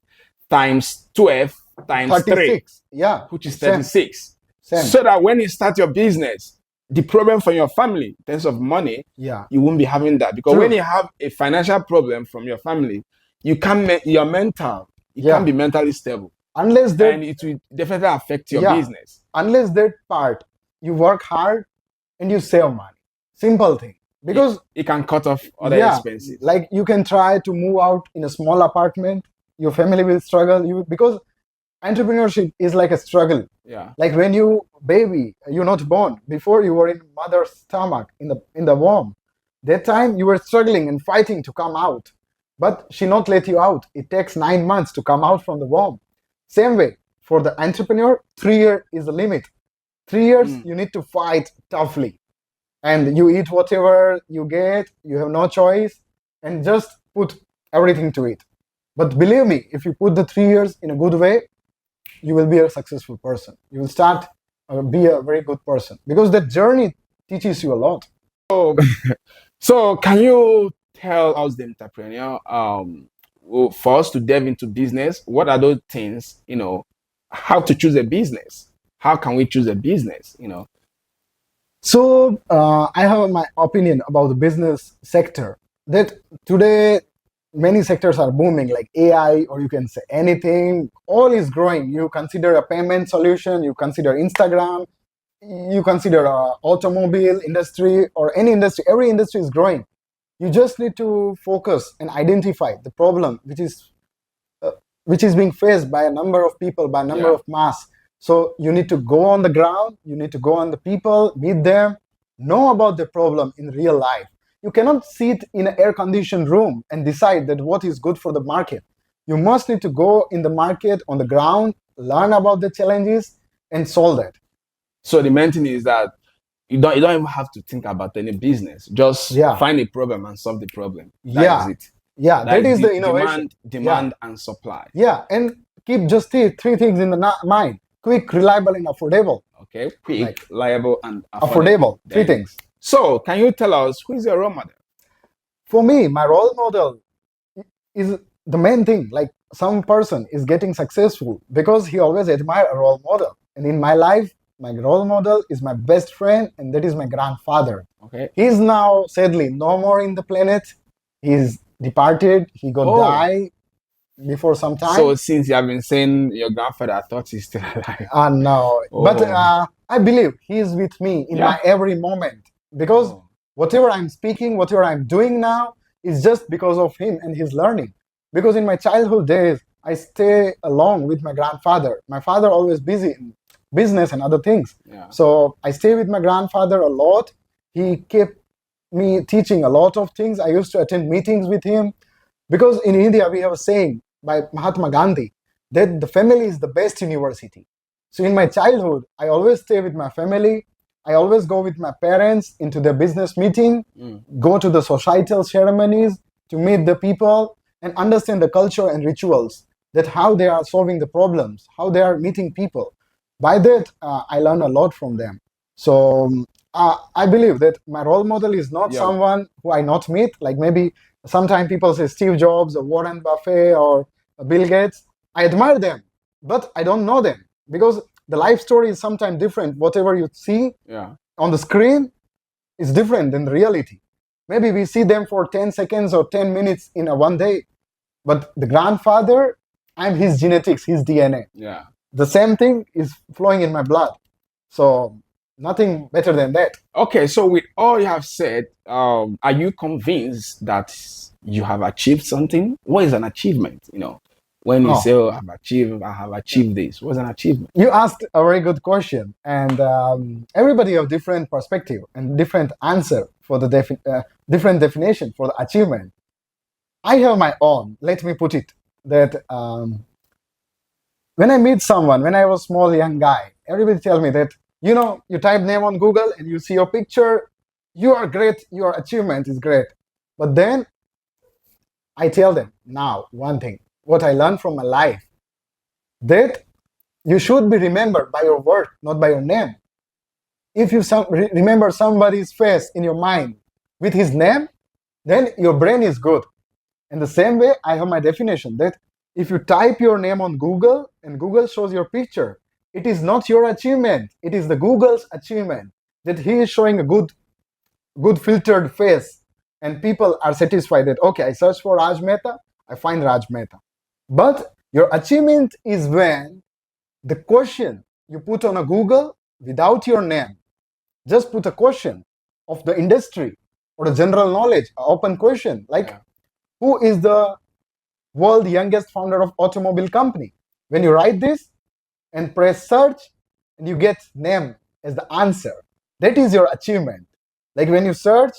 times 12 times 3, 36. Yeah. which is Same. 36. Same. So that when you start your business, the problem for your family in terms of money, Yeah. you won't be having that. Because True. when you have a financial problem from your family, you can't be mentally stable. Unless that, And it will definitely affect your Yeah. business. unless that part, you work hard and you save money. Simple thing. Because It can cut off other expenses. like, you can try to move out in a small apartment. Your family will struggle. Because entrepreneurship is like a struggle. Yeah. Like when you're not born, before you were in mother's stomach in the womb. That time you were struggling and fighting to come out, but she not let you out. It takes 9 months to come out from the womb. Same way for the entrepreneur, 3 years is the limit. 3 years you need to fight toughly, and you eat whatever you get. You have no choice, and just put everything to it. But believe me, if you put the 3 years in a good way, you will be a successful person. You will start be a very good person, because that journey teaches you a lot. So can you tell us, the entrepreneur, well, for us to delve into business, what are those things, how to choose a business? How can we choose a business, So I have my opinion about the business sector, that today many sectors are booming, like AI, or you can say anything. All is growing. You consider a payment solution, you consider Instagram, you consider automobile industry or any industry. Every industry is growing. You just need to focus and identify the problem which is which is being faced by a number of people, by a number Yeah. of mass. So you need to go on the ground, you need to go on the people, meet them, know about the problem in real life. You cannot sit in an air-conditioned room and decide that what is good for the market. You must need to go in the market on the ground, learn about the challenges, and solve it. So the main thing is that you don't even have to think about any business. Just Yeah, find a problem and solve the problem. That is yeah, it. yeah. That That is is the the innovation. demand, Yeah, demand and supply. yeah, and keep just three things in the mind: quick, reliable, and affordable. Okay, quick, Like reliable, and affordable. affordable, three Then, things. so can you tell us who is your role model? For me, my role model is the main thing. Like some person is getting successful because he always admire a role model. And in my life, my role model is my best friend, and that is my grandfather. Okay. He's now sadly no more in the planet. He's departed. He got Oh, die before some so time. since you have been saying your grandfather, I thought he's still alive. No, but Oh, I believe he is with me in yeah. my every moment because Oh, whatever I'm speaking, whatever I'm doing now is just because of him and his learning. Because in my childhood days, I stay along with my grandfather. My father always busy in business and other things. yeah. So I stay with my grandfather a lot. He kept me teaching a lot of things. I used to attend meetings with him because in India we have a saying by Mahatma Gandhi that the family is the best university. So in my childhood, I always stay with my family. I always go with my parents into the business meeting, Mm. go to the societal ceremonies to meet the people and understand the culture and rituals, that how they are solving the problems, how they are meeting people. By that, I learn a lot from them. So I believe that my role model is not Yeah. someone who I not meet, like maybe sometimes people say Steve Jobs or Warren Buffett or Bill Gates. I admire them, but I don't know them because the life story is sometimes different. Whatever you see Yeah. on the screen is different than the reality. Maybe we see them for 10 seconds or 10 minutes in a one day, but the grandfather, I'm his genetics, his DNA. Yeah. The same thing is flowing in my blood. So nothing better than that. Okay, so with all you have said, are you convinced that you have achieved something? What is an achievement? When you say, Oh, "Oh, I have achieved this." What's an achievement? you asked a very good question, and everybody have different perspective and different answer for the different definition for the achievement. I have my own. Let me put it that when I meet someone, when I was small young guy, everybody tell me that you type name on Google and you see your picture, you are great, your achievement is great. But then I tell them now one thing, what I learned from my life, that you should be remembered by your work, not by your name. If you remember somebody's face in your mind with his name, then your brain is good. In the same way, I have my definition that if you type your name on Google and Google shows your picture, it is not your achievement. It is the Google's achievement that he is showing a good filtered face, and people are satisfied that okay, I search for Raj Mehta, I find Raj Mehta. But your achievement is when the question you put on a Google without your name, just put a question of the industry or the general knowledge, open question like Yeah. who is the world youngest founder of automobile company. When you write this and press search and you get name as the answer, that is your achievement. Like when you search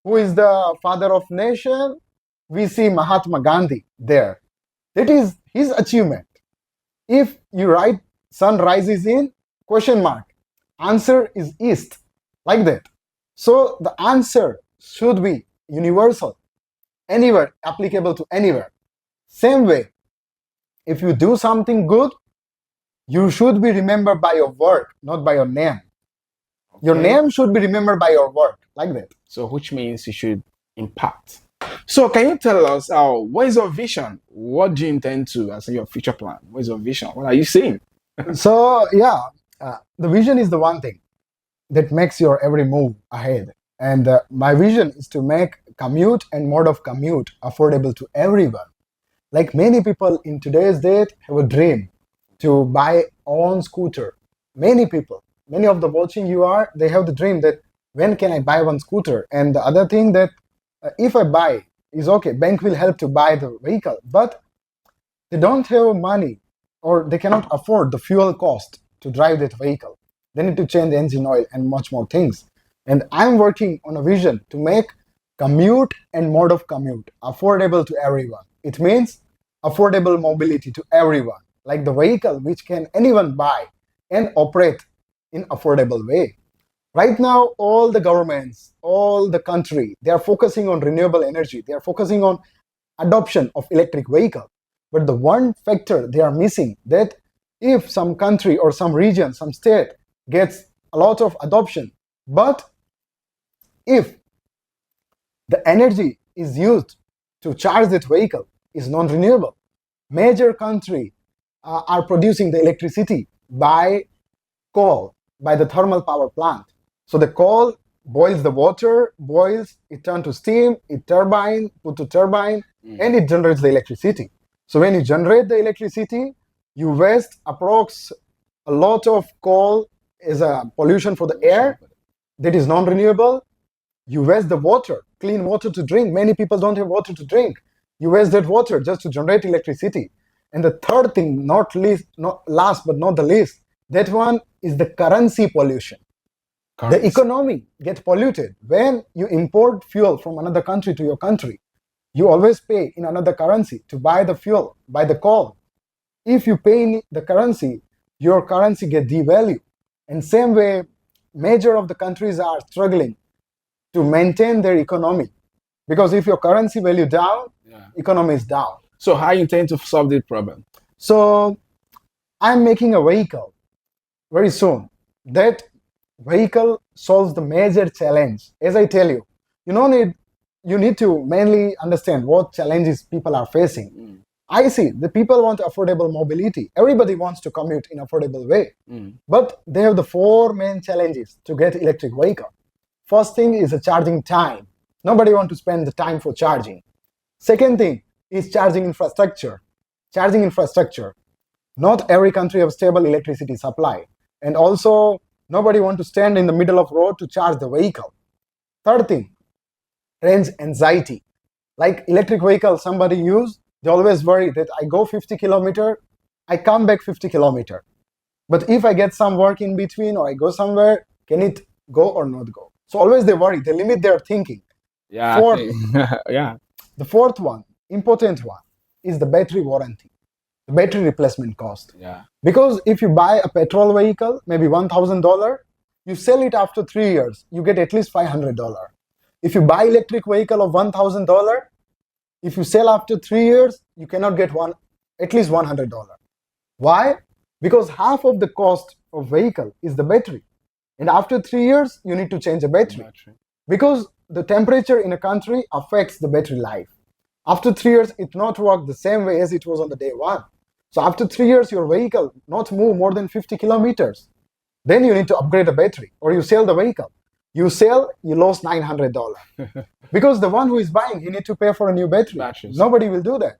who is the father of nation, we see Mahatma Gandhi there. That is his achievement. If you write sun rises in question mark, answer is east, like that. So the answer should be universal, anywhere, applicable to anywhere. Same way, if you do something good, you should be remembered by your work, not by your name. Your Okay. name should be remembered by your work, like that. So, which means you should impact. So, can you tell us what is your vision? What do you intend to, as your future plan? What is your vision? What are you saying? So, yeah, the vision is the one thing that makes your every move ahead. And my vision is to make commute and mode of commute affordable to everyone. Like many people in today's date have a dream to buy own scooter. Many people, many of the watching you are, they have the dream that when can I buy one scooter? And the other thing that if I buy is okay, bank will help to buy the vehicle. But they don't have money or they cannot afford the fuel cost to drive that vehicle. They need to change the engine oil and much more things. And I'm working on a vision to make commute and mode of commute affordable to everyone. It means affordable mobility to everyone, like the vehicle which can anyone buy and operate in affordable way. Right now, all the governments, all the country, they are focusing on renewable energy. They are focusing on adoption of electric vehicle. But the one factor they are missing, that if some country or some region, some state gets a lot of adoption, but if the energy is used to charge that vehicle is non-renewable, major country are producing the electricity by coal, by the thermal power plant. So the coal boils the water, boils, it turns to steam, it turbine, put to turbine, and it generates the electricity. So when you generate the electricity, you waste approx a lot of coal as a pollution for the air that is non-renewable. You waste the water, clean water to drink. Many people don't have water to drink. You waste that water just to generate electricity. And the third thing, not last but not the least, that one is the currency pollution. The economy gets polluted. When you import fuel from another country to your country, you always pay in another currency to buy the fuel, buy the coal. If you pay in the currency, your currency gets devalued. And same way, major of the countries are struggling to maintain their economy. Because if your currency value down, economy is down. So how you intend to solve this problem? So I'm making a vehicle very soon. That vehicle solves the major challenge. As I tell you, you need to mainly understand what challenges people are facing. I see the people want affordable mobility. Everybody wants to commute in affordable way. But they have the four main challenges to get electric vehicle. First thing is the charging time. Nobody wants to spend the time for charging. Second thing is charging infrastructure. Charging infrastructure. Not every country has stable electricity supply. And also, nobody wants to stand in the middle of road to charge the vehicle. Third thing, range anxiety. Like electric vehicle somebody use, they always worry that I go 50 kilometer, I come back 50 kilometer. But if I get some work in between or I go somewhere, can it go or not go? So always they worry, they limit their thinking. Yeah. Yeah. The fourth one, important one, is the battery warranty, the battery replacement cost. Yeah. Because if you buy a petrol vehicle, maybe $1,000, you sell it after 3 years, you get at least $500. If you buy electric vehicle of $1,000, if you sell after 3 years, you cannot get at least $100. Why? Because half of the cost of vehicle is the battery. And after 3 years, you need to change the battery. Because the temperature in a country affects the battery life. After 3 years, it not work the same way as it was on the day one. So after 3 years, your vehicle not move more than 50 kilometers. Then you need to upgrade the battery or you sell the vehicle. You sell, you lost $900. Because the one who is buying, he need to pay for a new battery. Batteries. Nobody will do that.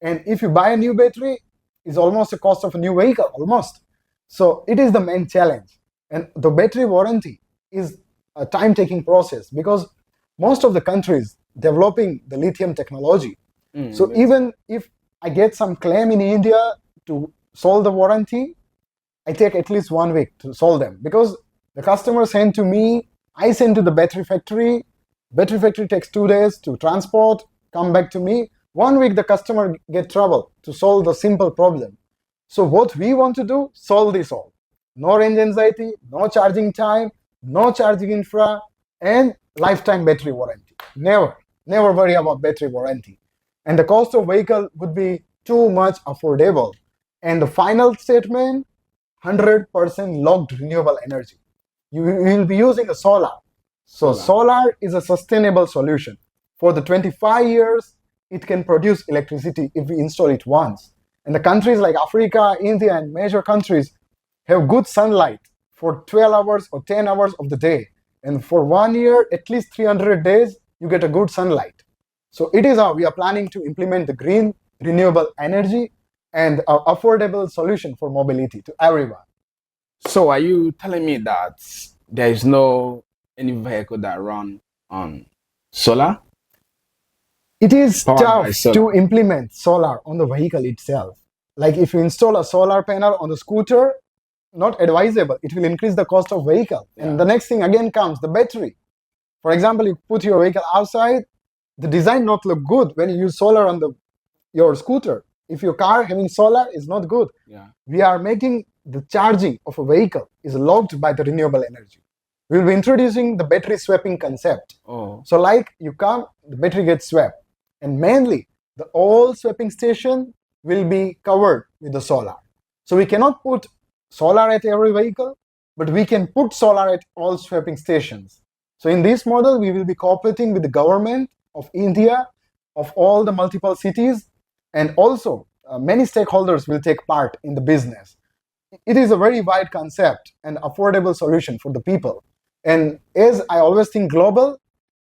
And if you buy a new battery, it's almost the cost of a new vehicle, almost. So it is the main challenge. And the battery warranty is a time-taking process because most of the countries developing the lithium technology. So even if I get some claim in India to solve the warranty, I take at least 1 week to solve them because the customer send to me, I send to the battery factory. Battery factory takes 2 days to transport, come back to me. 1 week the customer get trouble to solve the simple problem. So what we want to do, solve this all. No range anxiety, no charging time, no charging infra, and lifetime battery warranty. Never worry about battery warranty. And the cost of vehicle would be too much affordable. And the final statement, 100% locked renewable energy. You will be using a solar. So solar is a sustainable solution. For the 25 years, it can produce electricity if we install it once. And the countries like Africa, India, and major countries have good sunlight for 12 hours or 10 hours of the day. And for 1 year, at least 300 days, you get a good sunlight. So it is how we are planning to implement the green renewable energy and an affordable solution for mobility to everyone. So are you telling me that there is no any vehicle that run on solar? It is Powered by tough to solar. implement solar on the vehicle itself. Like if you install a solar panel on the scooter, not advisable. It will increase the cost of vehicle. And Yeah. the next thing again comes the battery. For example, you put your vehicle outside, the design not look good when you use solar on the your scooter. If your car having solar is not good. Yeah. We are making the charging of a vehicle is locked by the renewable energy. We'll be introducing the battery swapping concept. Oh. So like you come, the battery gets swapped. And mainly the all swapping station will be covered with the solar. So we cannot put solar at every vehicle, but we can put solar at all swapping stations. So in this model, we will be cooperating with the government of India, of all the multiple cities, and also many stakeholders will take part in the business. It is a very wide concept and affordable solution for the people. And as I always think global,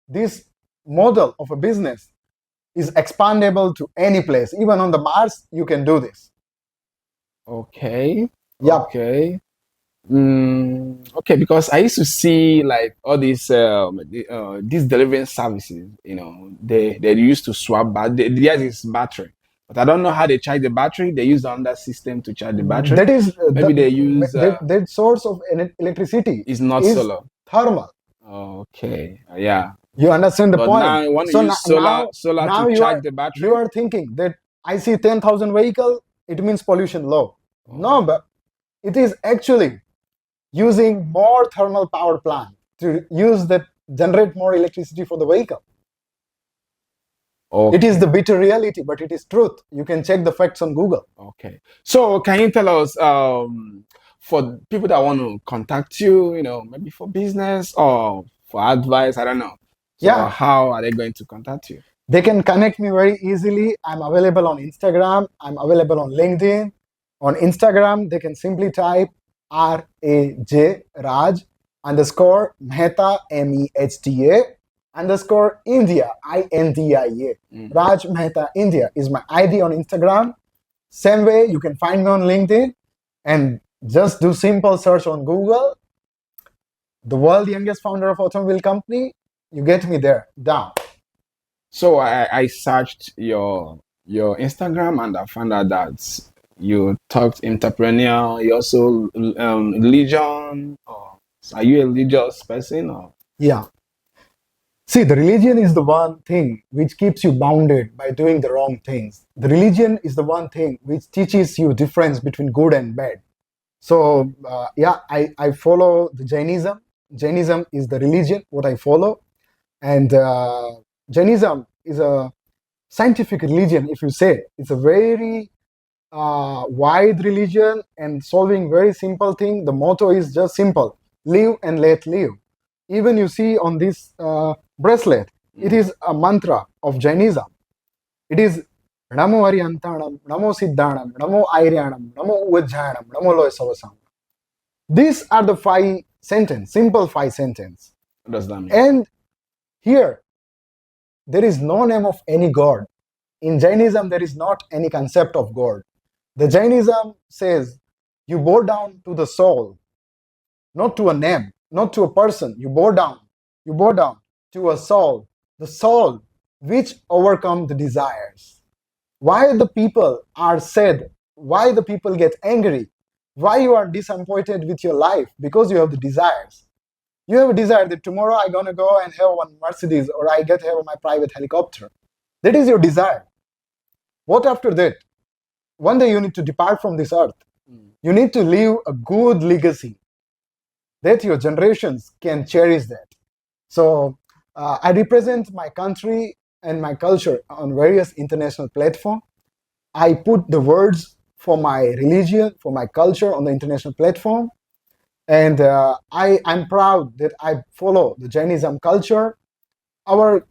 this model of a business is expandable to any place. Even on the Mars, you can do this. Okay. Yeah. Okay. Okay, because I used to see like all these delivering services, they used to swap, but theirs is battery. But I don't know how they charge the battery. They use another system to charge the battery. That is Maybe they use that source of electricity is not is solar. thermal. Okay, yeah. You understand the But point? now you want to So use solar now to charge the battery. you are thinking that I see 10,000 vehicle, it means pollution low. Oh. No, but it is actually using more thermal power plant to use that generate more electricity for the vehicle. Okay. It is the bitter reality, but it is truth. You can check the facts on Google. Okay. So can you tell us, for people that want to contact you, maybe for business or for advice, I don't know. So Yeah. how are they going to contact you? They can connect me very easily. I'm available on Instagram. I'm available on LinkedIn. On Instagram, they can simply type RAJ Raj underscore Mehta MEHTA underscore India INDIA. Raj Mehta India is my ID on Instagram. Same way, you can find me on LinkedIn and just do simple search on Google. The world youngest founder of automobile company. You get me there. Down. So I searched your Instagram and I found out that you talked entrepreneur. You also religion. Or are you a religious person? Or? Yeah. See, the religion is the one thing which keeps you bounded by doing the wrong things. The religion is the one thing which teaches you difference between good and bad. So, I follow the Jainism. Jainism is the religion, what I follow. And Jainism is a scientific religion, if you say. It's a very wide religion and solving very simple thing. The motto is just simple: live and let live. Even you see on this bracelet, it is a mantra of Jainism. It is Namo Arihantanam, Namo Siddhanam, Namo Airyanam, Namo Uvajjanam, Namo Loy Savasam. These are the simple 5 sentences. What does that mean? And here, there is no name of any god. In Jainism, there is not any concept of God. The Jainism says you bow down to the soul, not to a name, not to a person. You bow down to a soul, the soul which overcome the desires. Why the people are sad? Why the people get angry? Why you are disappointed with your life? Because you have the desires. You have a desire that tomorrow I'm gonna go and have one Mercedes or I get to have my private helicopter. That is your desire. What after that? One day you need to depart from this earth. You need to leave a good legacy that your generations can cherish that. So I represent my country and my culture on various international platforms. I put the words for my religion, for my culture on the international platform. And I'm proud that I follow the Jainism culture. Our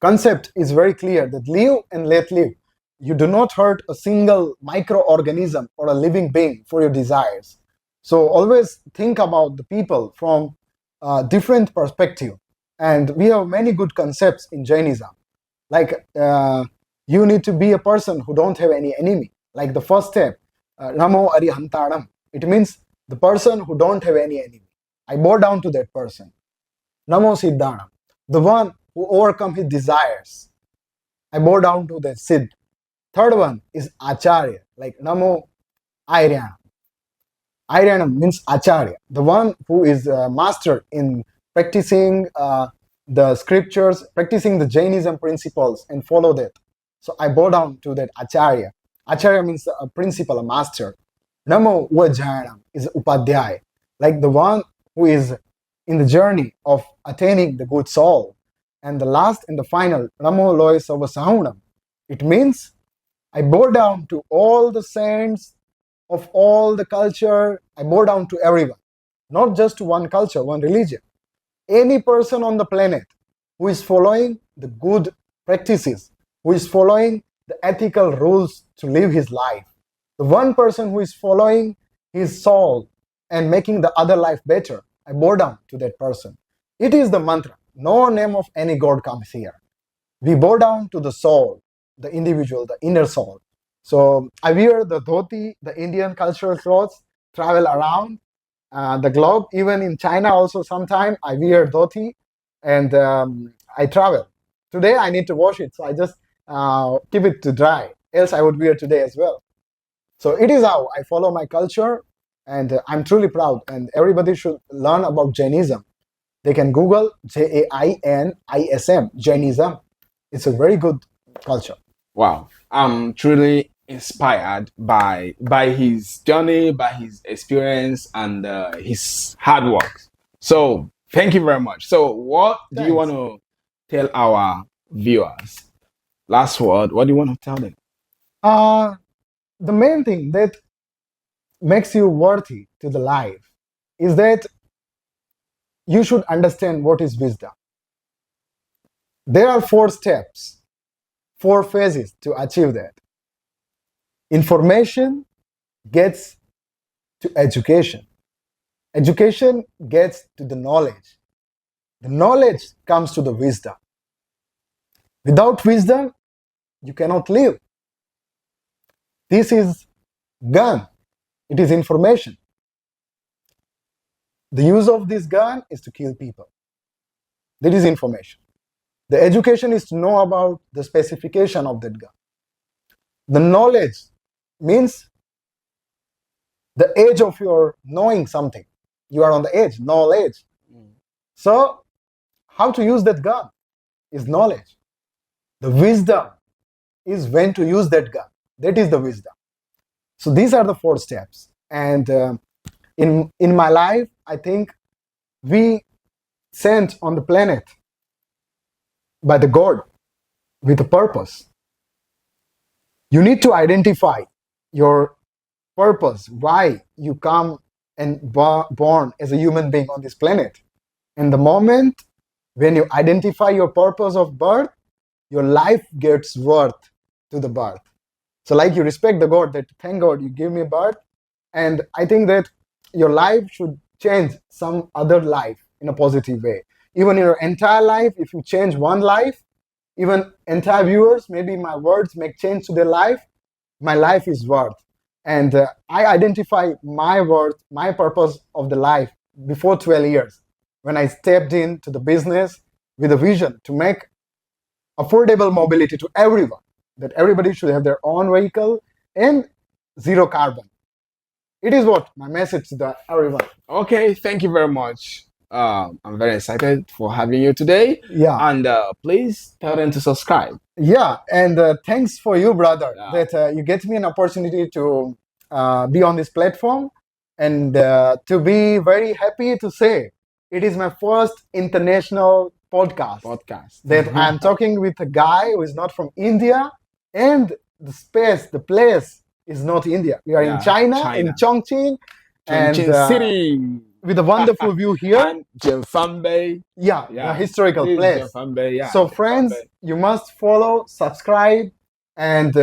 concept is very clear that live and let live. You do not hurt a single microorganism or a living being for your desires. So always think about the people from a different perspective. And we have many good concepts in Jainism. Like you need to be a person who don't have any enemy. Like the first step, Namo Arihantanam. It means the person who don't have any enemy. I bow down to that person. Namo Siddhanam. The one who overcome his desires. I bow down to the Siddh. Third one is Acharya, like Namo Aryana. Aryana means Acharya, the one who is a master in practicing the scriptures, practicing the Jainism principles, and follow that. So I bow down to that Acharya. Acharya means a principal, a master. Namo Vajayanam is Upadhyaya, like the one who is in the journey of attaining the good soul. And the last and the final, Namo Loy Savasahunam. It means I bow down to all the saints of all the culture. I bow down to everyone, not just to one culture, one religion. Any person on the planet who is following the good practices, who is following the ethical rules to live his life, the one person who is following his soul and making the other life better, I bow down to that person. It is the mantra. No name of any god comes here. We bow down to the soul, the individual, the inner soul. So I wear the dhoti, the Indian cultural clothes, travel around the globe. Even in China, also sometime I wear dhoti and I travel. Today I need to wash it, so I just keep it to dry. Else I would wear today as well. So it is how I follow my culture, and I'm truly proud. And everybody should learn about Jainism. They can Google Jainism, Jainism. It's a very good culture. Wow, I'm truly inspired by his journey, by his experience, and his hard work. So thank you very much. So what do you want Thanks. to tell our viewers? Last word. What do you want to tell them? Uh, the main thing that makes you worthy to the life is that you should understand what is wisdom. There are four steps, four phases to achieve that. Information gets to education. Education gets to the knowledge. The knowledge comes to the wisdom. Without wisdom, you cannot live. This is gun. It is information. The use of this gun is to kill people. That is information. The education is to know about the specification of that gun. The knowledge means the age of your knowing something. You are on the edge, knowledge. So, how to use that gun is knowledge. The wisdom is when to use that gun. That is the wisdom. So these are the four steps. And in my life, I think we sent on the planet by the God with a purpose. You need to identify your purpose, why you come and born as a human being on this planet. And the moment when you identify your purpose of birth, your life gets worth to the birth. So like you respect the God that thank God you give me birth. And I think that your life should change some other life in a positive way. Even in your entire life, if you change one life, even entire viewers, maybe my words make change to their life, my life is worth. And I identify my worth, my purpose of the life before 12 years when I stepped into the business with a vision to make affordable mobility to everyone, that everybody should have their own vehicle and zero carbon. It is what my message to everyone. Okay, thank you very much. I'm very excited for having you today. Yeah. And please tell them to subscribe. Yeah, and thanks for you, brother, Yeah. that you get me an opportunity to be on this platform and to be very happy to say it is my first international podcast. That I'm talking with a guy who is not from India, and the space, the place is not India. We are in China, in Chongqing, and City. with a wonderful view here. And Jemfambe. Yeah, the historical This is place. Jemfambe, yeah. So friends, you must follow, subscribe, and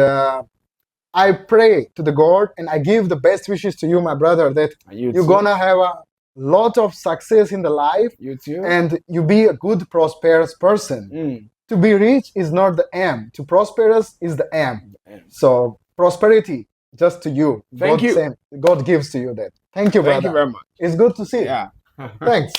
I pray to the God and I give the best wishes to you, my brother, that you're gonna have a lot of success in the life. You too. And you be a good, prosperous person. To be rich is not the aim. To prosperous is the aim. So prosperity just to you. Thank you. God gives to you that. Thank you, brother. Thank you very much. It's good to see you. Yeah. Thanks.